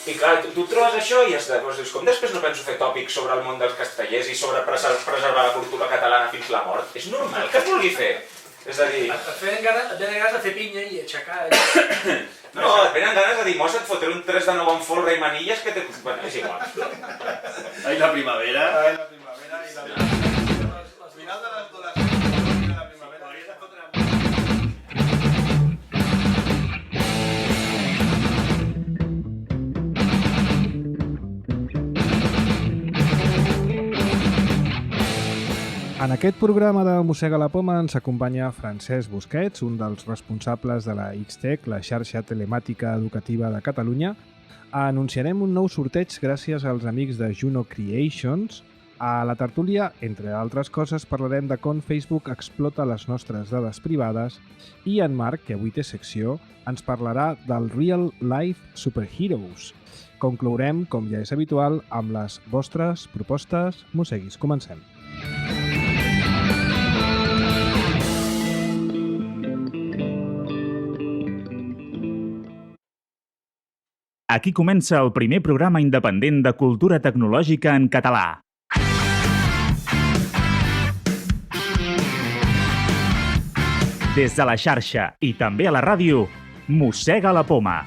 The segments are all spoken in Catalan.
I clar, tu trobes això i dius, com després no penso fer tòpics sobre el món dels castellers i sobre preservar la cultura catalana fins la mort? És normal que es vulgui fer. És a dir... Et venen ganes de fer pinya i aixecar... No, et venen ganes de dir, mossa, et fotré un 3 de 9 amb folre i manilles que té... Bueno, és igual. Ai, la primavera. Ai, la primavera i la... Final de les donacions de la primavera. Hauria de fotre... En aquest programa de Mossega la Poma ens acompanya Francesc Busquets, un dels responsables de la XTEC, la xarxa telemàtica educativa de Catalunya. Anunciarem un nou sorteig gràcies als amics de Juno Creations. A la tertúlia, entre altres coses, parlarem de com Facebook explota les nostres dades privades i en Marc, que avui té secció, ens parlarà del Real Life Superheroes. Conclourem, com ja és habitual, amb les vostres propostes mosseguis. Comencem. Aquí comença el primer programa independent de cultura tecnològica en català. Des de la xarxa i també a la ràdio, Mossega la Poma.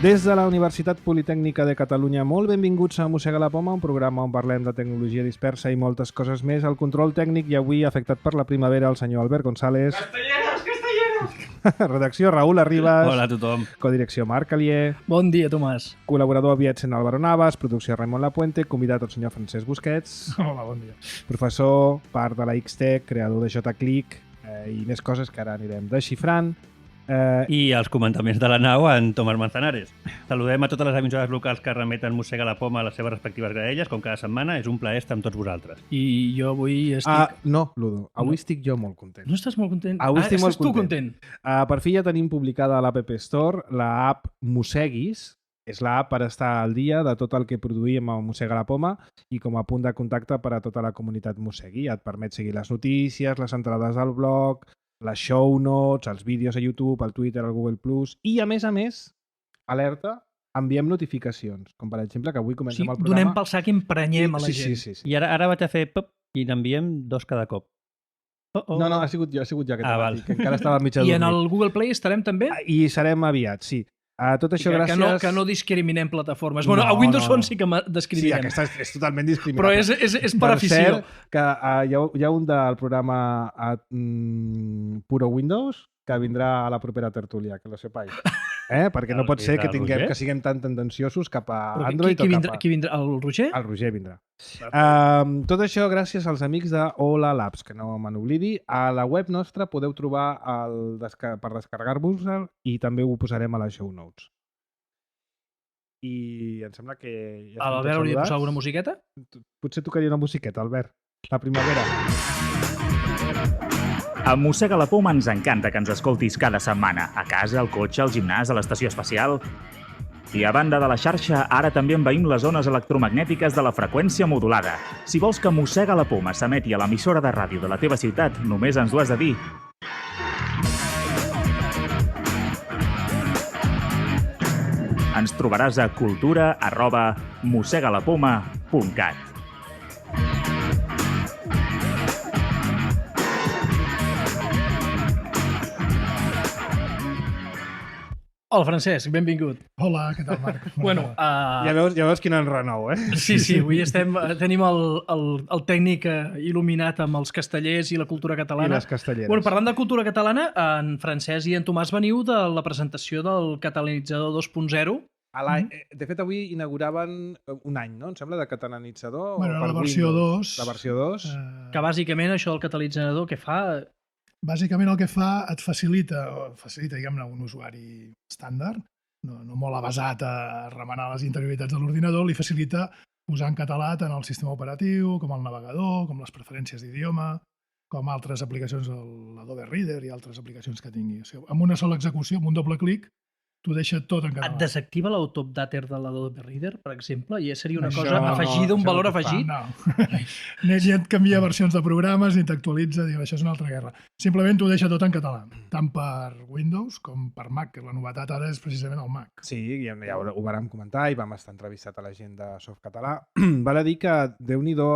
Des de la Universitat Politècnica de Catalunya, molt benvinguts a Mossega la Poma, un programa on parlem de tecnologia dispersa i moltes coses més. El control tècnic i avui afectat per la primavera el senyor Albert González. Castelleres, castelleres! Redacció Raül Arribas. Hola a tothom. Codirecció Marc Alier. Bon dia, Tomàs. Col·laborador aviat-sent Álvaro Navas. Producció Raimon Lapuente. Convidat el senyor Francesc Busquets. Hola, bon dia. Professor, part de la XTEC, creador de JClick i més coses que ara anirem desxifrant. I els comentaments de la nau en Tomàs Manzanares. Saludem a totes les emissores locals que remeten Mossega la Poma a les seves respectives graelles, com cada setmana. És un plaer estar amb tots vosaltres. I jo avui estic... No, Ludo, avui estic jo molt content. No estàs molt content? Avui estic molt estàs tu content? Per fi ja tenim publicada a l'App Store la app Mosseguis. És l'app per estar al dia de tot el que produïm a Mossega la Poma i com a punt de contacte per a tota la comunitat mossegui. Et permet seguir les notícies, les entrades al blog, les show notes, els vídeos a YouTube, al Twitter, al Google+, i a més, alerta, enviem notificacions, com per exemple que avui comencem el programa. Donem pel sac i emprenyem a la gent. Sí. I ara vaig a fer pop i n'enviem 2 cada cop. No, ha sigut jo aquest val. que encara estava mig adormit. I en el Google Play estarem també? I serem aviat, sí. Tot això gràcies... Que no discriminem plataformes. Bueno, a Windows Phone sí que discriminem. Sí, aquesta és totalment discriminable. Però és per afició. Cert que hi ha un del programa Puro Windows que vindrà a la propera tertúlia, que lo sepáis. Perquè no pot ser que siguem tan tendenciosos cap a Android o cap a... Qui vindrà? El Roger? El Roger vindrà. Tot això gràcies als amics de Hola Labs, que no me n'oblidi. A la web nostra podeu trobar per descarregar-vos i també ho posarem a les show notes. I em sembla que... Albert hauria de posar alguna musiqueta? Potser tocaria una musiqueta, Albert. La primavera. A Mossega la Poma ens encanta que ens escoltis cada setmana, a casa, al cotxe, al gimnàs, a l'estació espacial. I a banda de la xarxa, ara també envaïm les ones electromagnètiques de la freqüència modulada. Si vols que Mossega la Poma s'emeti a l'emissora de ràdio de la teva ciutat, només ens ho has de dir. Ens trobaràs a cultura@mossegalapoma.cat. Hola, Francesc, benvingut. Hola, què tal, Marc? Bueno, ja veus quin enrenou, Sí, avui tenim el tècnic il·luminat amb els castellers i la cultura catalana. I les castelleres. Bueno, parlant de cultura catalana, en Francesc i en Tomàs veniu de la presentació del Catalanitzador 2.0. De fet, avui inauguraven un any, no? Em sembla, de catalanitzador. Bueno, la versió 2. La versió 2. Que bàsicament això del catalitzador que fa... Bàsicament el que fa et facilita, diguem-ne, un usuari estàndard, no molt avasat a remenar les interioritats de l'ordinador, li facilita posar en català tant el sistema operatiu, com el navegador, com les preferències d'idioma, com altres aplicacions, l'Adobe Reader i altres aplicacions que tingui. O sigui, amb una sola execució, amb un doble clic, t'ho deixa tot en Et català. desactiva l'autopdater de l'Adobe Reader, per exemple, i seria una Això cosa no, afegida, un això no valor t'ho fa. afegit? No, ni et canvia versions de programes, ni t'actualitza, diu, això és una altra guerra. Simplement t'ho deixa tot en català, tant per Windows com per Mac, que la novetat ara és precisament el Mac. Sí, ja ho vàrem comentar i vam estar entrevistat a la gent de Softcatalà. Val a dir que, Déu-n'hi-do,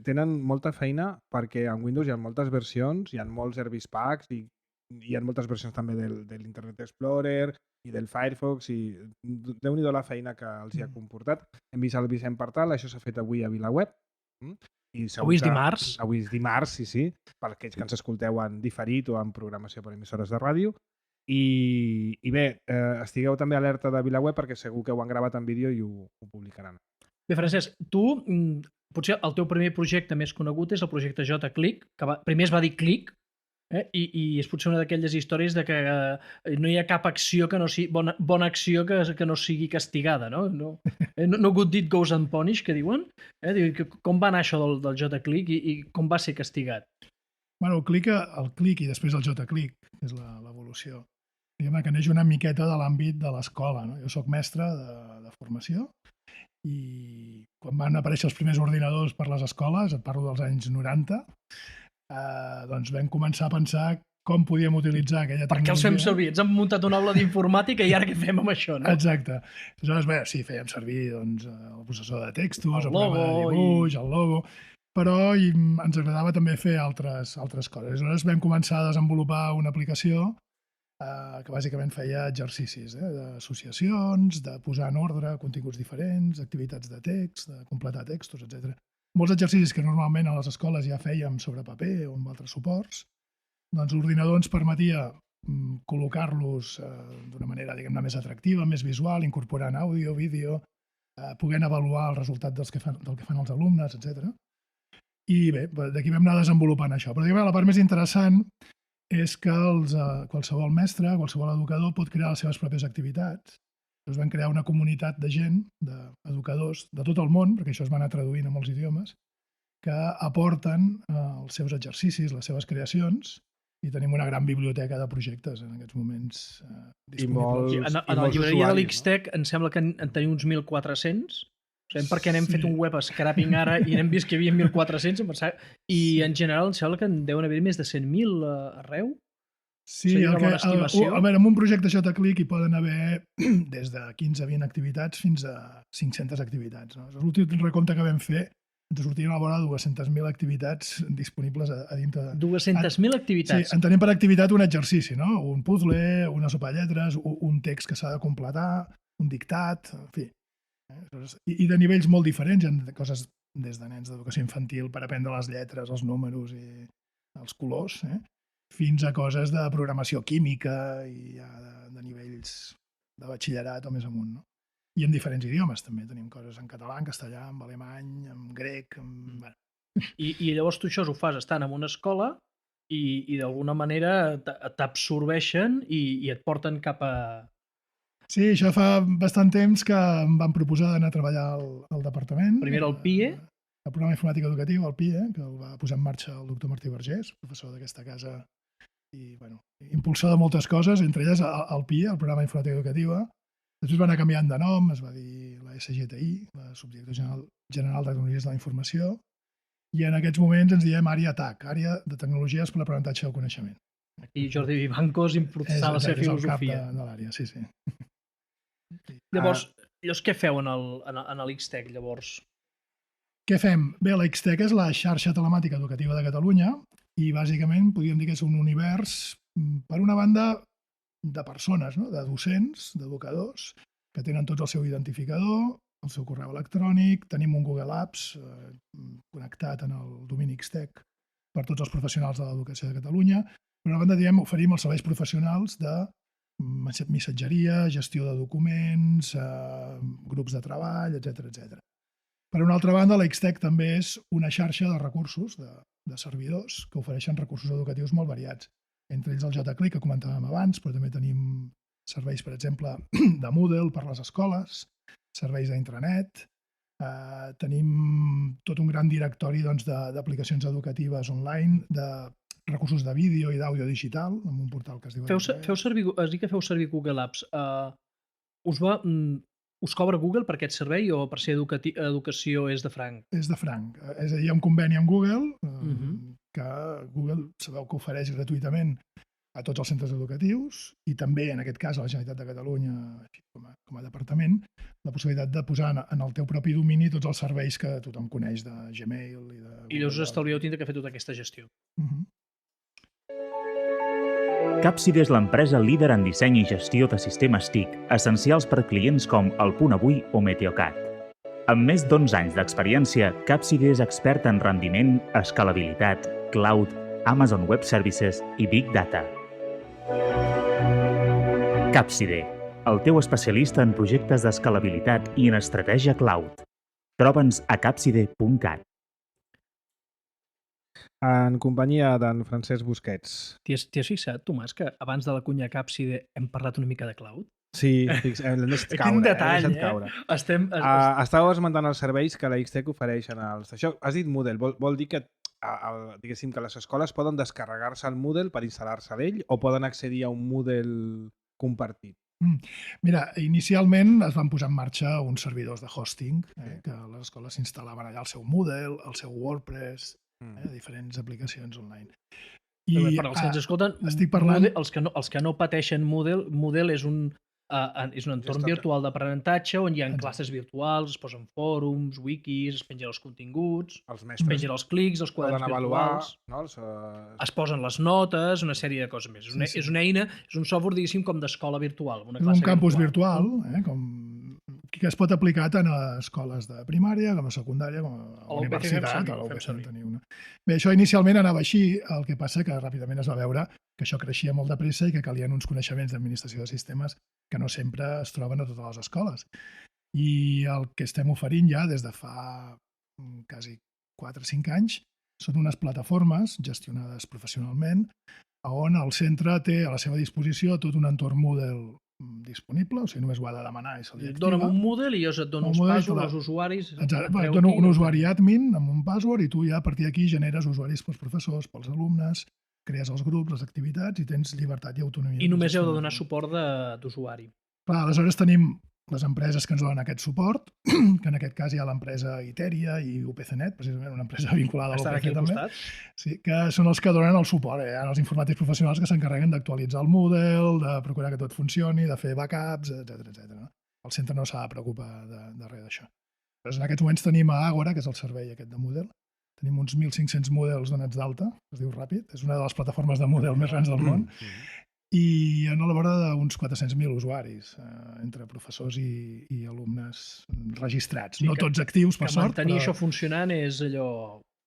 tenen molta feina perquè en Windows hi ha moltes versions, hi ha molts service packs i hi ha moltes versions també de l'Internet Explorer i del Firefox i Déu-n'hi-do la feina que els hi ha comportat. Hem vist el Vicent Partal, això s'ha fet avui a VilaWeb. I segur Avui és que- dimarts. Avui és dimarts, sí, per aquells que ens escolteu en diferit o en programació per emissores de ràdio. I bé, estigueu també alerta de VilaWeb perquè segur que ho han gravat en vídeo i ho publicaran. Bé, Francesc, tu, potser el teu primer projecte més conegut és el projecte JClick, que primer es va dir Click, i és potser una d'aquelles històries de que no hi ha cap acció que no sigui bona acció que no sigui castigada, no? No good deed goes unpunished, que diuen. Com va anar això del JClick i com va ser castigat? Bueno, el Click i després el JClick, que és l'evolució, diguem que neix una miqueta de l'àmbit de l'escola. No? Jo sóc mestre de formació i quan van aparèixer els primers ordinadors per les escoles, et parlo dels anys 90, doncs vam començar a pensar com podíem utilitzar aquella tecnologia. Perquè els fem servir. Ens han muntat una aula d'informàtica i ara què fem amb això, no? Exacte. Aleshores, bé, sí, fèiem servir doncs, el processor de textos, El el programa de logo dibuix, el logo, però ens agradava també fer altres coses. Aleshores vam començar a desenvolupar una aplicació que bàsicament feia exercicis d'associacions, de posar en ordre continguts diferents, activitats de text, de completar textos, etc. Molts exercicis que normalment a les escoles ja fèiem sobre paper o amb altres suports, doncs l'ordinador ens permetia col·locar-los d'una manera, diguem-ne, més atractiva, més visual, incorporant àudio, vídeo, podent avaluar el resultat del que fan els alumnes, etc. I bé, d'aquí vam anar desenvolupant això. Però diguem-ne, la part més interessant és que qualsevol mestre, qualsevol educador pot crear les seves pròpies activitats. Llavors van crear una comunitat de gent, d'educadors de tot el món, perquè això es va anar traduint a molts idiomes, que aporten els seus exercicis, les seves creacions, i tenim una gran biblioteca de projectes en aquests moments disponibles. En la llibreria de l'Xtec em sembla que en tenim uns 1.400. Sabem perquè n'hem fet un web scrapping ara i n'hem vist que hi havia 1.400 i en general em sembla que en deuen haver més de 100.000 arreu. Sí, amb un projecte JClick hi poden haver des de 15-20 activitats fins a 500 activitats. No? L'últim recompte que vam fer ens sortien a la vora 200.000 activitats disponibles a dintre. 200.000 activitats? Sí, entenem per activitat un exercici, no? Un puzzle, una sopa de lletres, un text que s'ha de completar, un dictat, en fi. I de nivells molt diferents, hi ha coses des de nens d'educació infantil per aprendre les lletres, els números i els colors, fins a coses de programació química i ja de nivells de batxillerat o més amunt, no? I en diferents idiomes també. Tenim coses en català, en castellà, en alemany, en grec... Bueno. I llavors tu això ho fas estant en una escola i d'alguna manera t'absorbeixen i et porten cap a... Sí, això fa bastant temps que em van proposar d'anar a treballar al departament. Primer el PIE. El programa informàtic educatiu, el PIE, que el va posar en marxa el doctor Martí Vergés, professor d'aquesta casa i impulsor de moltes coses, entre elles el PIE, el programa informàtic educativa. Després va anar canviant de nom, es va dir la SGTI, la Subdirecció General de Tecnologies de la Informació, i en aquests moments ens diem àrea TAC, àrea de tecnologies per l'aprenentatge del coneixement. Aquí Jordi Vivancos impulsava la seva filosofia. És el cap de l'àrea, sí. Llavors, què feu en l'Xtec, llavors? Què fem? Bé, la Xtec és la xarxa telemàtica educativa de Catalunya i bàsicament podríem dir que és un univers, per una banda, de persones, no? De docents, d'educadors, que tenen tots el seu identificador, el seu correu electrònic, tenim un Google Apps connectat en el domini Xtec per tots els professionals de l'educació de Catalunya. Per una banda, oferim els serveis professionals de missatgeria, gestió de documents, grups de treball, etc. Per una altra banda, la Xtec també és una xarxa de recursos, de servidors, que ofereixen recursos educatius molt variats. Entre ells el JClick, que comentàvem abans, però també tenim serveis, per exemple, de Moodle per les escoles, serveis d'intranet, tenim tot un gran directori d'aplicacions educatives online, de recursos de vídeo i d'àudio digital, amb un portal que es diu... Feu servir, has dit que feu servir Google Apps. Us cobra Google per aquest servei o per ser educació és de franc? És de franc. És a dir, hi ha un conveni amb Google, Mhm. que Google sabeu que ofereix gratuïtament a tots els centres educatius i també, en aquest cas, a la Generalitat de Catalunya, així com a departament, la possibilitat de posar en el teu propi domini tots els serveis que tothom coneix de Gmail i de... I llavors us estalvieu tindre que fer tota aquesta gestió. Mhm. Capside és l'empresa líder en disseny i gestió de sistemes TIC, essencials per clients com El Punt Avui o Meteocat. Amb més d'11 anys d'experiència, Capside és expert en rendiment, escalabilitat, cloud, Amazon Web Services i Big Data. Capside, el teu especialista en projectes d'escalabilitat i en estratègia cloud. Troba'ns a capside.cat. En companyia d'en Francesc Busquets. T'hi has fixat, Tomàs, que abans de la cunya Capside hem parlat una mica de cloud? Sí, l'hem deixat caure. Quin detall, l'hem deixat caure. Estàveu esmentant els serveis que la Xtec ofereixen als... Això, has dit Moodle, vol dir que diguéssim que les escoles poden descarregar-se el Moodle per instal·lar-se d'ell o poden accedir a un Moodle compartit? Mira, inicialment es van posar en marxa uns servidors de hosting, que les escoles s'instal·laven allà el seu Moodle, el seu WordPress, diferents aplicacions online. I per als que ens escolten, estic parlant... els que no pateixen Moodle és un entorn virtual d'aprenentatge on hi ha classes virtuals, es posen fòrums, wikis, es pengen els continguts, es pengen els clics, els quaderns virtuals, es posen les notes, una sèrie de coses més. És una eina, és un software, diguéssim, com d'escola virtual. És un campus virtual, que es pot aplicar tant a escoles de primària, com a secundària, com a universitat, a l'UPC en teniu una. Bé, això inicialment anava així, el que passa que ràpidament es va veure que això creixia molt de pressa i que calien uns coneixements d'administració de sistemes que no sempre es troben a totes les escoles. I el que estem oferint ja des de fa quasi 4 o 5 anys són unes plataformes gestionades professionalment on el centre té a la seva disposició tot un entorn Moodle disponible, o sigui, només ho ha de demanar i se li activa. Dóna'm un Moodle i jo et dono uns passwords als usuaris. Exacte, et dono un usuari admin amb un password i tu ja a partir d'aquí generes usuaris pels professors, pels alumnes, crees els grups, les activitats i tens llibertat i autonomia. I només heu de donar suport d'usuari. Clar, aleshores tenim les empreses que ens donen aquest suport, que en aquest cas hi ha l'empresa Iteria i UPCnet, precisament una empresa vinculada a l'UPC també, sí, que són els que donen el suport. Hi ha els informàtics professionals que s'encarreguen d'actualitzar el Moodle, de procurar que tot funcioni, de fer backups, etc. El centre no s'ha de preocupar de res d'això. En aquests moments tenim a Agora, que és el servei aquest de Moodle, tenim uns 1.500 Moodles donats d'alta, es diu Ràpid, és una de les plataformes de Moodle més grans del món, i en la vora d'uns 400.000 usuaris, entre professors i alumnes registrats. No tots actius, per sort. Que mantenir això funcionant és allò...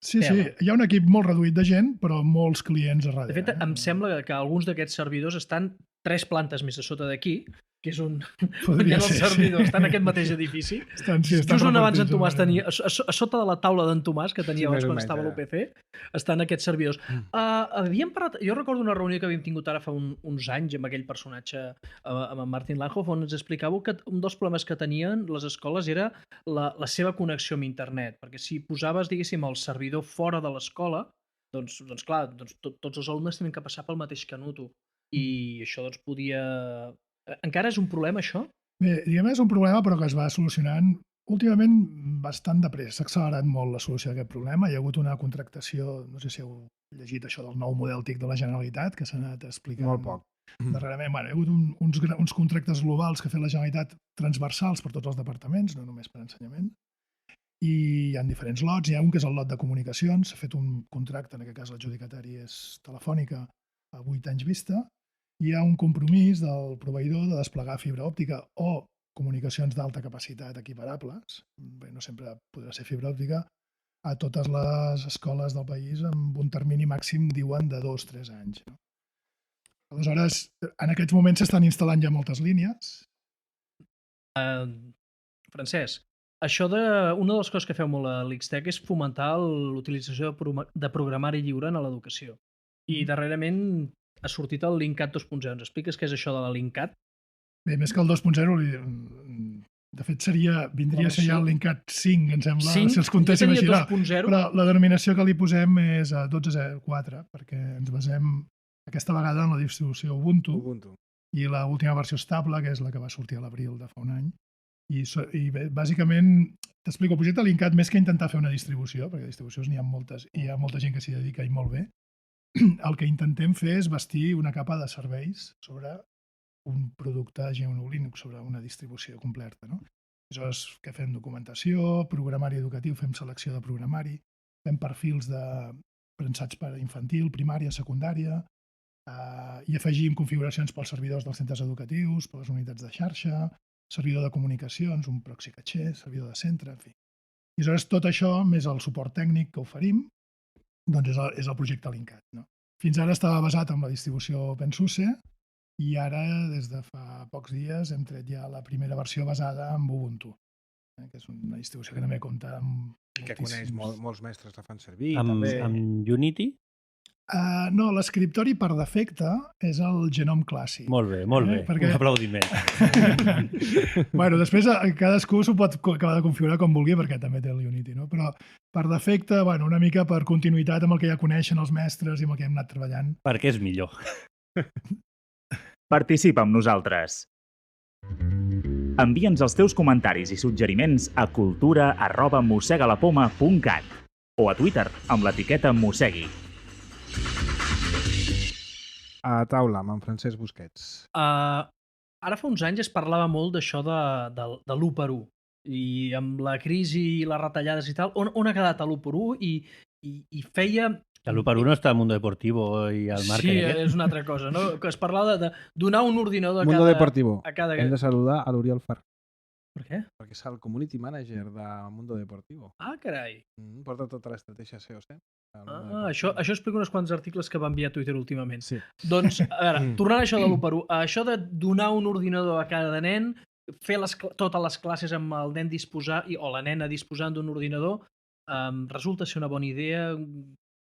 Sí, hi ha un equip molt reduït de gent, però molts clients a darrere. De fet, em sembla que alguns d'aquests servidors estan 3 plantes més a sota d'aquí, que és on hi ha els servidors, estan en aquest mateix edifici. Just on abans en Tomàs tenia, a sota de la taula d'en Tomàs, que tenia abans quan estava a l'UPC, estan aquests servidors. Havíem parlat, jo recordo una reunió que havíem tingut ara fa uns anys amb aquell personatge, amb en Martin Langhoff, on ens explicàveu que un dels problemes que tenien les escoles era la seva connexió amb internet, perquè si posaves, diguéssim, el servidor fora de l'escola, doncs clar, tots els alumnes tenen que passar pel mateix canuto, i això doncs podia... Encara és un problema, això? Bé, diguem, és un problema, però que es va solucionant últimament bastant de pressa. S'ha accelerat molt la solució d'aquest problema. Hi ha hagut una contractació, no sé si heu llegit això del nou model TIC de la Generalitat, que s'ha anat explicant molt poc. Darrerament. Hi ha hagut uns contractes globals que ha fet la Generalitat transversals per tots els departaments, no només per ensenyament. I hi ha diferents lots. Hi ha un que és el lot de comunicacions. S'ha fet un contracte, en aquest cas l'adjudicatari és Telefònica, a 8 anys vista. Hi ha un compromís del proveïdor de desplegar fibra òptica o comunicacions d'alta capacitat equiparables, bé, no sempre podrà ser fibra òptica, a totes les escoles del país amb un termini màxim, diuen, de 2 o 3 anys. Aleshores, en aquests moments s'estan instal·lant ja moltes línies. Francesc, una de les coses que feu molt a l'Xtec és fomentar l'utilització de programari lliure en l'educació. I darrerament ha sortit el Linkat 2.0. Ens expliques què és això de la Linkat? Bé, més que el 2.0, De fet, vindria a ser ja el Linkat 5, em sembla, 5, si els comptéssim així. 2.0. Però la denominació que li posem és 12.04, perquè ens basem aquesta vegada en la distribució Ubuntu. I l'última versió estable, que és la que va sortir a l'abril de fa un any. I bé, bàsicament, t'explico, el projecte Linkat, més que intentar fer una distribució, perquè distribucions n'hi ha moltes, i hi ha molta gent que s'hi dedica i molt bé, el que intentem fer és bastir una capa de serveis sobre un producte GNU Linux, sobre una distribució completa. No? Aleshores, què fem? Documentació, programari educatiu, fem selecció de programari, fem perfils pensats per infantil, primària, secundària, i afegim configuracions pels servidors dels centres educatius, per les unitats de xarxa, servidor de comunicacions, un proxy caché, servidor de centre, en fi. I aleshores tot això, més el suport tècnic que oferim, doncs és el projecte Linkat. No? Fins ara estava basat en la distribució OpenSUSE i ara, des de fa pocs dies, hem tret ja la primera versió basada en Ubuntu, que és una distribució que també compta amb que coneix molts mestres la fan servir. Amb Unity? No, l'escriptori per defecte és el Genome Classic. Molt bé, molt bé. Perquè... Un aplaudiment. Bueno, després cadascú s'ho pot acabar de configurar com vulgui, perquè també té el Unity, no? Però per defecte, bueno, una mica per continuïtat amb el que ja coneixen els mestres i amb el que hem anat treballant. Perquè és millor. Participa amb nosaltres. Envia'ns els teus comentaris i suggeriments a cultura@mossegalapoma.cat o a Twitter amb l'etiqueta Mossegui. A taula, amb en Francesc Busquets. Ara fa uns anys es parlava molt d'això de l'1x1 i amb la crisi i les retallades i tal, on ha quedat l'1x1 i feia... L'1x1 està al Mundo Deportivo i al Marca. Sí, és una altra cosa, no? Que es parlava de donar un ordinador Mundo Deportivo. a cada... Hem de saludar a l'Oriol Farc. Per què? Perquè és el community manager de Mundo Deportivo. Ah, carai. Porta tota l'estratègia SEO-SEM. Això explica uns quants articles que va enviar a Twitter últimament. Sí. Doncs, a veure, tornant a això de l'1x1, això de donar un ordinador a cada nen, fer totes les classes amb el nen o la nena disposant d'un ordinador, resulta ser una bona idea.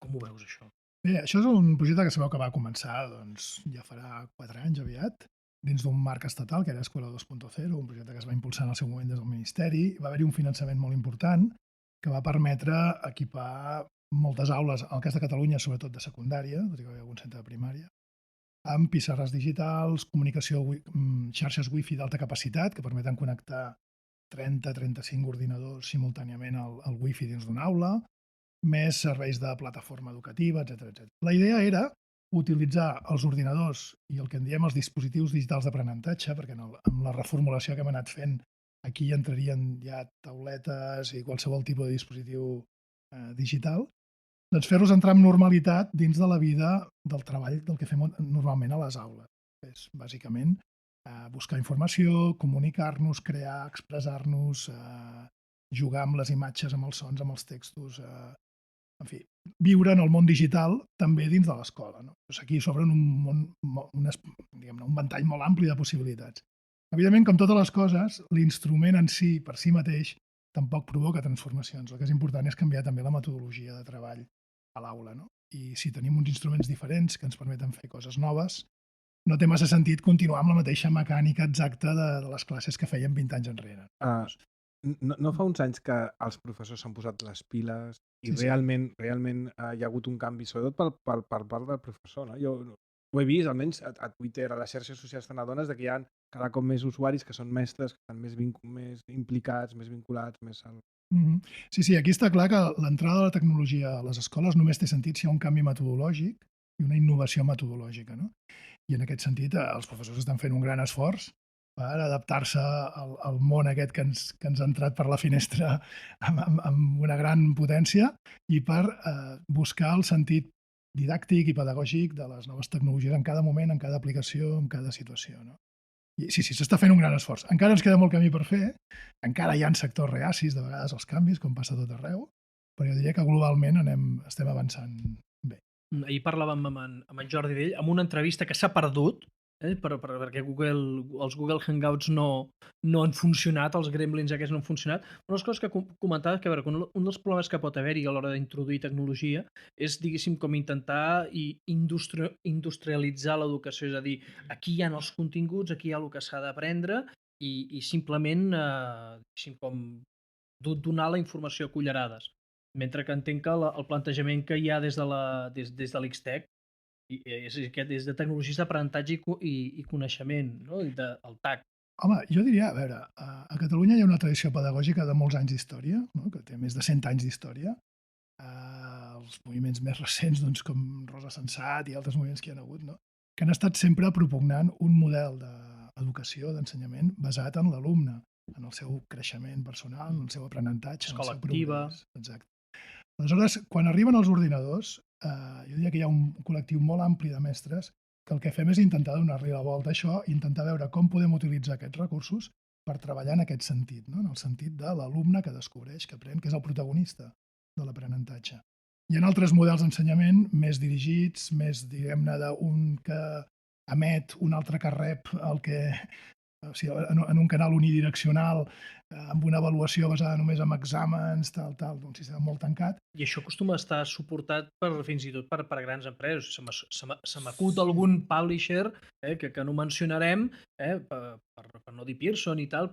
Com ho veus, això? Bé, això és un projecte que sabeu que va començar, doncs, ja farà 4 anys aviat, dins d'un marc estatal, que era Escola 2.0, un projecte que es va impulsar en el seu moment des del Ministeri. Va haver-hi un finançament molt important que va permetre equipar moltes aules, en el cas de Catalunya, sobretot de secundària, tot i que hi ha algun centre de primària, amb pissarres digitals, comunicació, xarxes wifi d'alta capacitat, que permeten connectar 30-35 ordinadors simultàniament al wifi dins d'una aula, més serveis de plataforma educativa, etc. La idea era utilitzar els ordinadors i el que en diem els dispositius digitals d'aprenentatge, perquè amb la reformulació que hem anat fent aquí entrarien ja tauletes i qualsevol tipus de dispositiu digital, doncs fer-los entrar amb normalitat dins de la vida del treball del que fem normalment a les aules. És bàsicament buscar informació, comunicar-nos, crear, expressar-nos, jugar amb les imatges, amb els sons, amb els textos, en fi, viure en el món digital també dins de l'escola. No? Aquí s'obren un ventall molt ampli de possibilitats. Evidentment, com totes les coses, l'instrument en si, per si mateix, tampoc provoca transformacions. El que és important és canviar també la metodologia de treball a l'aula. No? I si tenim uns instruments diferents que ens permeten fer coses noves, no té massa sentit continuar amb la mateixa mecànica exacta de les classes que fèiem 20 anys enrere. No fa uns anys que els professors s'han posat les piles i realment hi ha hagut un canvi, sobretot per part del professor. No? Jo ho he vist, almenys a Twitter, a les xarxes socials te n'adones que hi ha cada cop més usuaris que són mestres, que estan més implicats, més vinculats, més al... Sí, aquí està clar que l'entrada de la tecnologia a les escoles només té sentit si hi ha un canvi metodològic i una innovació metodològica. No? I en aquest sentit els professors estan fent un gran esforç per adaptar-se al món aquest que ens ha entrat per la finestra amb una gran potència i per buscar el sentit didàctic i pedagògic de les noves tecnologies en cada moment, en cada aplicació, en cada situació. No? I sí, s'està fent un gran esforç. Encara ens queda molt camí per fer, encara hi ha sectors reacis de vegades als canvis, com passa tot arreu, però jo diria que globalment estem avançant bé. Ahir parlàvem amb en Jordi Dell amb una entrevista que s'ha perdut, perquè els Google Hangouts no han funcionat, els gremlins aquests no han funcionat. Una de les coses que comentava que un dels problemes que pot haver-hi a l'hora d'introduir tecnologia és, diguéssim, com intentar industrialitzar l'educació, és a dir, aquí hi ha els continguts, aquí hi ha el que s'ha d'aprendre i simplement com donar la informació a cullerades. Mentre que entenc que el plantejament que hi ha des de l'X-Tech és de tecnologies d'aprenentatge i coneixement, no? El TAC. Home, jo diria, a veure, a Catalunya hi ha una tradició pedagògica de molts anys d'història, no? Que té més de 100 anys d'història. Els moviments més recents, doncs, com Rosa Sensat i altres moviments que hi ha hagut, no? Que han estat sempre propugnant un model d'educació, d'ensenyament, basat en l'alumne, en el seu creixement personal, en el seu aprenentatge, en el seu progrés. Exacte. Aleshores, quan arriben els ordinadors, jo diria que hi ha un col·lectiu molt ampli de mestres que el que fem és intentar donar-li la volta a això i intentar veure com podem utilitzar aquests recursos per treballar en aquest sentit, no? En el sentit de l'alumne que descobreix, que aprèn, que és el protagonista de l'aprenentatge. Hi ha altres models d'ensenyament més dirigits, més, diguem-ne, d'un que emet, un altre que rep el que... O sigui, en un canal unidireccional, amb una avaluació basada només en exàmens, tal, un sistema molt tancat. I això acostuma a estar suportat fins i tot per grans empreses. Se m'acut algun publisher, que no mencionarem, per no dir Pearson i tal,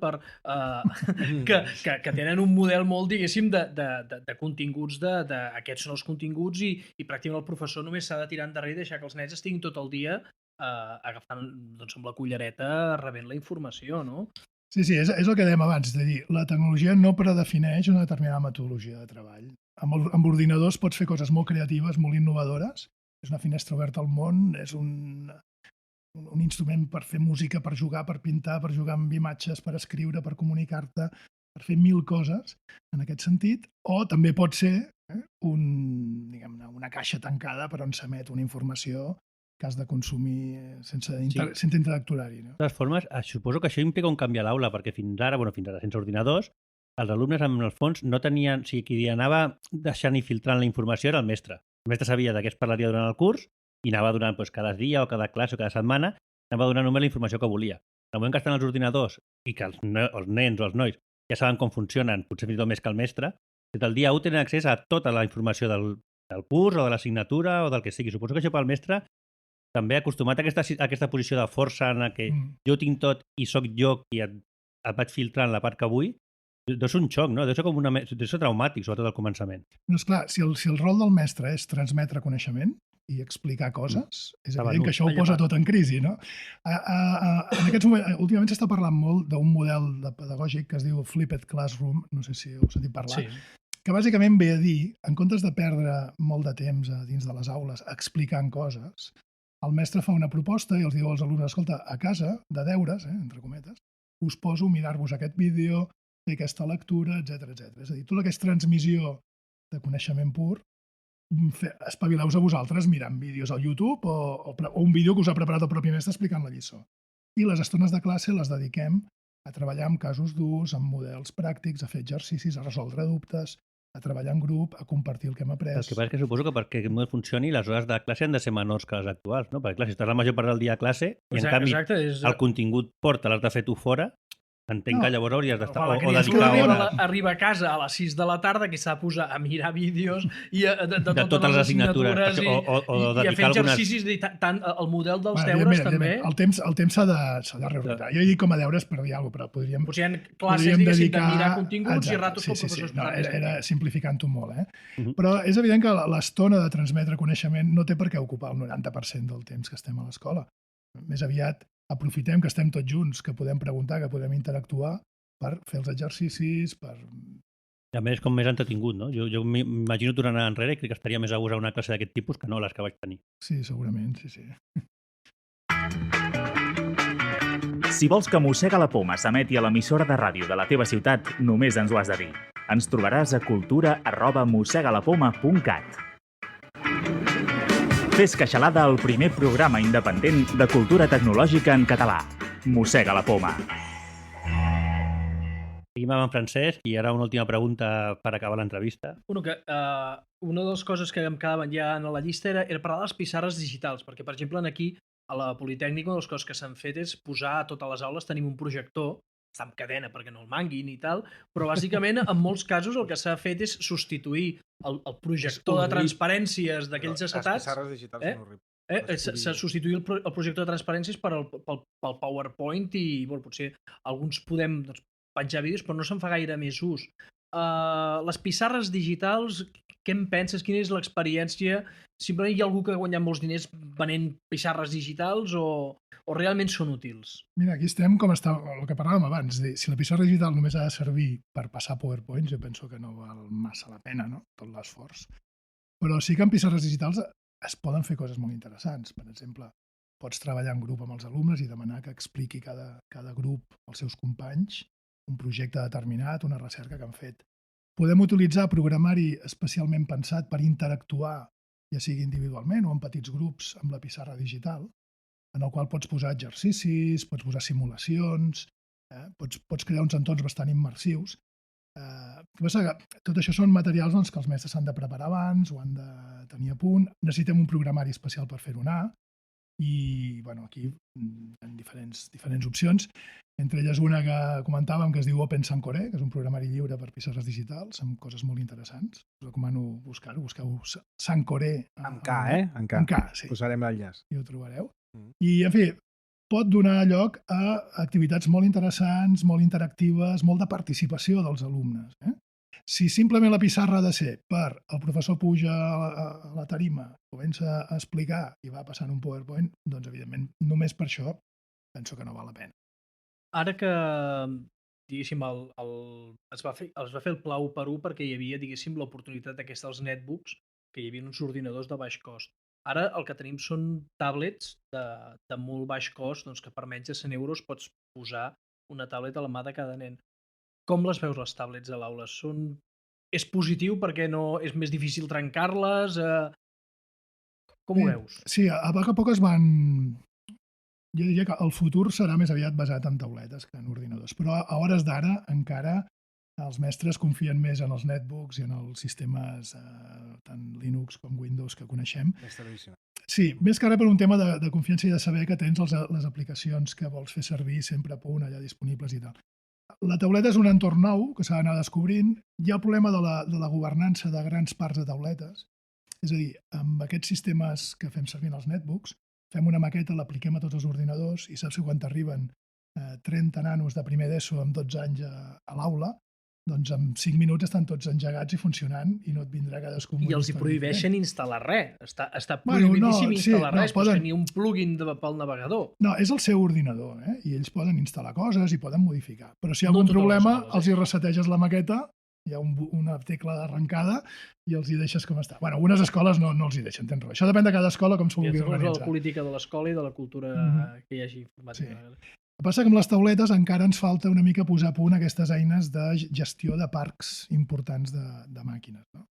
que tenen un model molt, diguéssim, de continguts, aquests són els continguts i pràcticament el professor només s'ha de tirar endarrere i deixar que els nens estiguin tot el dia agafant, doncs, amb la cullereta, rebent la informació, no? Sí, és el que dèiem abans, és a dir, la tecnologia no predefineix una determinada metodologia de treball. Amb ordinadors pots fer coses molt creatives, molt innovadores, és una finestra oberta al món, és un instrument per fer música, per jugar, per pintar, per jugar amb imatges, per escriure, per comunicar-te, per fer 1000 coses en aquest sentit, o també pot ser una caixa tancada per on s'emet una informació que has de consumir sense interactuar-hi. No? De totes formes, suposo que això implica un canvi a l'aula, perquè fins ara, sense ordinadors, els alumnes, en el fons, no tenien... O sigui, qui anava deixant i filtrant la informació era el mestre. El mestre sabia de què es parlaria durant el curs i anava donant cada dia o cada classe o cada setmana, anava donant només la informació que volia. En el moment que estan els ordinadors i que els nens o els nois ja saben com funcionen, potser fins i tot més que el mestre, des del dia 1 tenen accés a tota la informació del curs o de l'assignatura o del que sigui. Suposo que això pel mestre també acostumat a aquesta posició de força en què jo tinc tot i sóc jo qui et vaig filtrant la part que vull, deu ser un xoc, no? Deu ser traumàtic, sobretot al començament. No, esclar, si el rol del mestre és transmetre coneixement i explicar coses, és evident que això ho posa tot en crisi, no? En aquests moments, últimament s'està parlant molt d'un model pedagògic que es diu Flipped Classroom, no sé si heu sentit parlar, que bàsicament ve a dir, en comptes de perdre molt de temps dins de les aules explicant coses, el mestre fa una proposta i els diu als alumnes, escolta, a casa, de deures, entre cometes, us poso a mirar-vos aquest vídeo, fer aquesta lectura, etc. És a dir, tota aquesta transmissió de coneixement pur, espavileu-vos a vosaltres mirant vídeos al YouTube o un vídeo que us ha preparat el propi mestre explicant la lliçó. I les estones de classe les dediquem a treballar amb casos durs, amb models pràctics, a fer exercicis, a resoldre dubtes, a treballar en grup, a compartir el que hem après. El que passa és que suposo que perquè aquest model funcioni les hores de classe han de ser menors que les actuals, no? Perquè clar, si estàs la major part del dia a classe i en canvi el contingut porta, l'has de fer tu fora, entenc que llavors hauries d'estar o dedicar hora. Arriba a casa a les 6 de la tarda que s'ha de posar a mirar vídeos de totes les assignatures o i a fer exercicis, tant el model dels deures també. El temps s'ha de reorientar. Jo dic com a deures per dir alguna cosa, però podríem... Potser hi ha classes, diguéssim, de mirar continguts i ratos que el professor explica. Era simplificant-ho molt, Però és evident que l'estona de transmetre coneixement no té per què ocupar el 90% del temps que estem a l'escola. Més aviat aprofitem que estem tots junts, que podem preguntar, que podem interactuar per fer els exercicis, per... I a més, com més entretingut, no? Jo m'imagino tornant enrere i crec que estaria més a gust a una classe d'aquest tipus que no les que vaig tenir. Sí, segurament, sí. Si vols que Mossega la Poma s'emeti a l'emissora de ràdio de la teva ciutat, només ens ho has de dir. Ens trobaràs a cultura@mossegalapoma.cat. Fes Queixalada, el primer programa independent de cultura tecnològica en català. Mossega la Poma. Seguim amb en Francesc i ara una última pregunta per acabar l'entrevista. Una de les coses que em quedaven ja en la llista era parlar de les pissarres digitals, perquè, per exemple, aquí a la Politècnica una de les coses que s'han fet és posar a totes les aules, tenim un projector, està amb cadena perquè no el manguin i tal, però bàsicament en molts casos el que s'ha fet és substituir el projector de transparències d'aquells acetats. Les pissarres digitals són horribles. S'ha substituït el projector de transparències pel PowerPoint i potser alguns podem penjar vídeos, però no se'n fa gaire més ús. Les pissarres digitals, què en penses? Quina és l'experiència? Simplement hi ha algú que ha guanyat molts diners venent pissarres digitals o realment són útils? Mira, aquí estem com està el que parlàvem abans. Si la pissarra digital només ha de servir per passar PowerPoint, jo penso que no val massa la pena, no? Tot l'esforç. Però sí que en pissarres digitals es poden fer coses molt interessants. Per exemple, pots treballar en grup amb els alumnes i demanar que expliqui cada grup als seus companys un projecte determinat, una recerca que han fet. Podem utilitzar programari especialment pensat per interactuar, ja sigui individualment o en petits grups, amb la pissarra digital, en el qual pots posar exercicis, pots posar simulacions, pots crear uns entorns bastant immersius. Tot això són materials que els mestres s'han de preparar abans o han de tenir a punt. Necessitem un programari especial per fer-ho anar i aquí hi ha diferents opcions. Entre elles una que comentàvem que es diu Open Sankore, que és un programari lliure per pissarres digitals amb coses molt interessants. Us recomano buscar-ho. Busqueu Sankore. Amb K, Amb K. Amb K, sí. Posarem l'enllaç. I ho trobareu. I, en fi, pot donar lloc a activitats molt interessants, molt interactives, molt de participació dels alumnes. Si simplement la pissarra ha de ser per el professor puja a la tarima, comença a explicar i va passant un PowerPoint, doncs, evidentment, només per això penso que no val la pena. Ara que, diguéssim, es va fer el Pla 1x1 perquè hi havia, diguéssim, l'oportunitat d'aquesta dels netbooks, que hi havia uns ordinadors de baix cost. Ara el que tenim són tablets de molt baix cost, doncs, que per menys de 100 euros pots posar una tablet a la mà de cada nen. Com les veus, les tablets a l'aula? És positiu perquè és més difícil trencar-les? Com ho veus? Sí, a poc a poc es van... Jo diria que el futur serà més aviat basat en tauletes que en ordinadors, però a hores d'ara encara els mestres confien més en els netbooks i en els sistemes tant Linux com Windows que coneixem. Sí, més que res per un tema de confiança i de saber que tens les aplicacions que vols fer servir sempre a punt, allà disponibles i tal. La tauleta és un entorn nou que s'ha d'anar descobrint. Hi ha el problema de la governança de grans parts de tauletes. És a dir, amb aquests sistemes que fem servir en els netbooks, fem una maqueta, l'apliquem a tots els ordinadors i saps que quan t'arriben 30 nanos de primer d'ESO amb 12 anys a l'aula, doncs en 5 minuts estan tots engegats i funcionant i no et vindrà cadascú... I els hi prohibeixen instal·lar res. Està prohibidíssim instal·lar res, però ni un plugin pel navegador. No, és el seu ordinador, i ells poden instal·lar coses i poden modificar. Però si hi ha algun problema, els hi reseteges la maqueta, hi ha una tecla d'arrencada i els hi deixes com està. Bueno, algunes escoles no els hi deixen, tens raó. Això depèn de cada escola com s'ho vulgui organitzar. La política de l'escola i de la cultura que hi hagi informàtica. Sí. El que passa que amb les tauletes encara ens falta una mica posar a punt aquestes eines de gestió de parcs importants de màquines. No?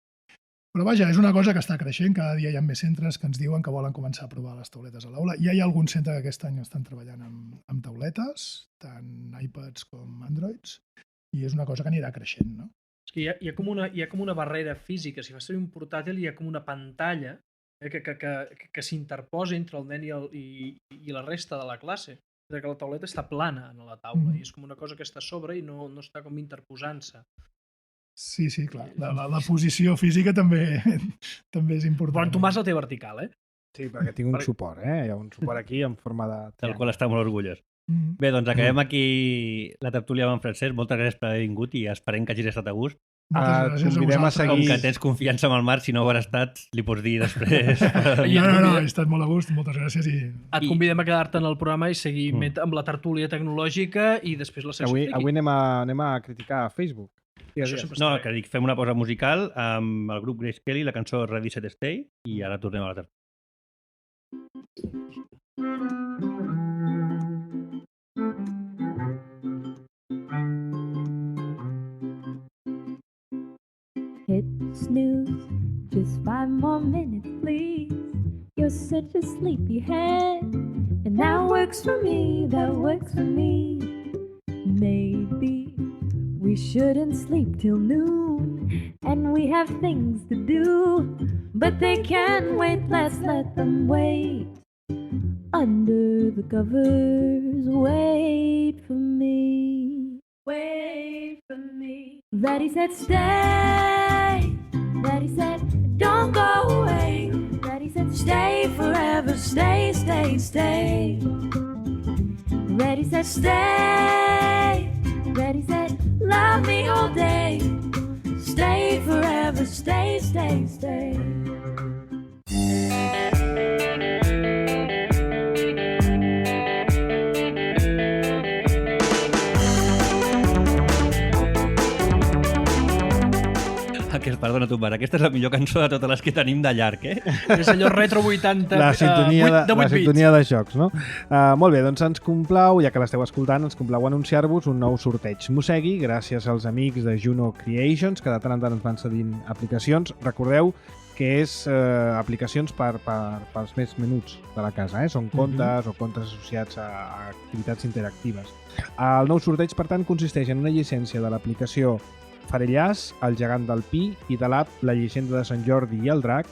Però vaja, és una cosa que està creixent, cada dia hi ha més centres que ens diuen que volen començar a provar les tauletes a l'aula. Ja hi ha algun centre que aquest any estan treballant amb tauletes, tant iPads com Androids, i és una cosa que anirà creixent, no? És que hi ha com una barrera física. Si fas servir un portàtil hi ha com una pantalla que s'interposa entre el nen i la resta de la classe. Que la tauleta està plana a la taula i és com una cosa que està a sobre i no està com interposant-se. Sí, clar. La posició física també és important. Però en Tomàs la té vertical, Sí, perquè tinc un suport, Hi ha un suport aquí en forma de... Del qual està molt orgullós. Bé, doncs acabem aquí la tertúlia amb en Francesc. Moltes gràcies per haver vingut i esperem que hagis estat a gust. Convidem a seguir... Com que tens confiança amb el Marc, si no ho hauràs estat, li pots dir després. No, he estat molt a gust, moltes gràcies. Et convidem a quedar-te en el programa i seguir amb la tertúlia tecnològica i després la secció friki. Avui anem a criticar Facebook. No, que dic, fem una pausa musical amb el grup Grace Kelly, la cançó Ready, Set, Stay, i ara tornem a la tertúlia. Hit snooze, just 5 more minutes, please. You're such a sleepyhead, and that works for me, Maybe we shouldn't sleep till noon, and we have things to do, but they can wait, let's let them wait. Under the covers, wait for me. Ready, set, stay. Ready, set, don't go away. Ready, set, stay forever. forever. Stay, stay, stay. Ready, set, stay. Ready, set, love me all day. Stay forever. Stay, stay, stay. Perdona, Tombar, aquesta és la millor cançó de totes les que tenim de llarg, És allò retro 80, La sintonia, de 8 la bits. sintonia de jocs, no? Molt bé, doncs ens complau, ja que l'esteu escoltant, ens complau anunciar-vos un nou sorteig Mossegui gràcies als amics de Juno Creations, que de tant en tant ens van cedint aplicacions. Recordeu que és aplicacions pels més menuts de la casa, són comptes o comptes associats a activitats interactives. El nou sorteig, per tant, consisteix en una llicència de l'aplicació Farellàs, el gegant del Pi, i de l'app La llegenda de Sant Jordi i el drac,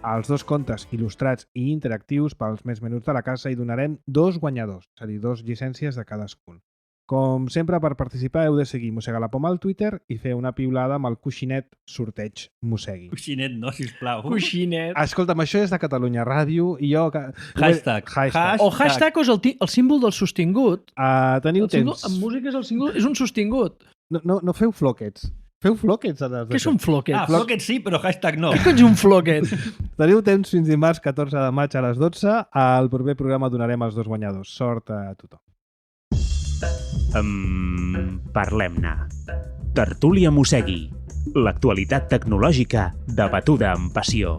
els dos contes il·lustrats i interactius pels més menuts de la casa, i donarem 2 guanyadors, és a dir, 2 llicències de cadascun. Com sempre, per participar heu de seguir Mossega la Poma al Twitter i fer una piulada amb el coixinet sorteig Mossegui. Coixinet, no, sisplau. Coixinet. Escolta'm, això és de Catalunya Ràdio i jo... Hashtag. O hashtag és el símbol del sostingut. Teniu El símbol, temps. en música és el símbol, és un sostingut. No feu floquets. Feu floquets. Què són floquets? Floquet sí, però hashtag no. Què cony és un floquet? Teniu temps fins dimarts 14 de maig a les 12. Al proper programa donarem els 2 guanyadors. Sort a tothom. Parlem-ne. Tertúlia Mossegui. L'actualitat tecnològica debatuda amb passió.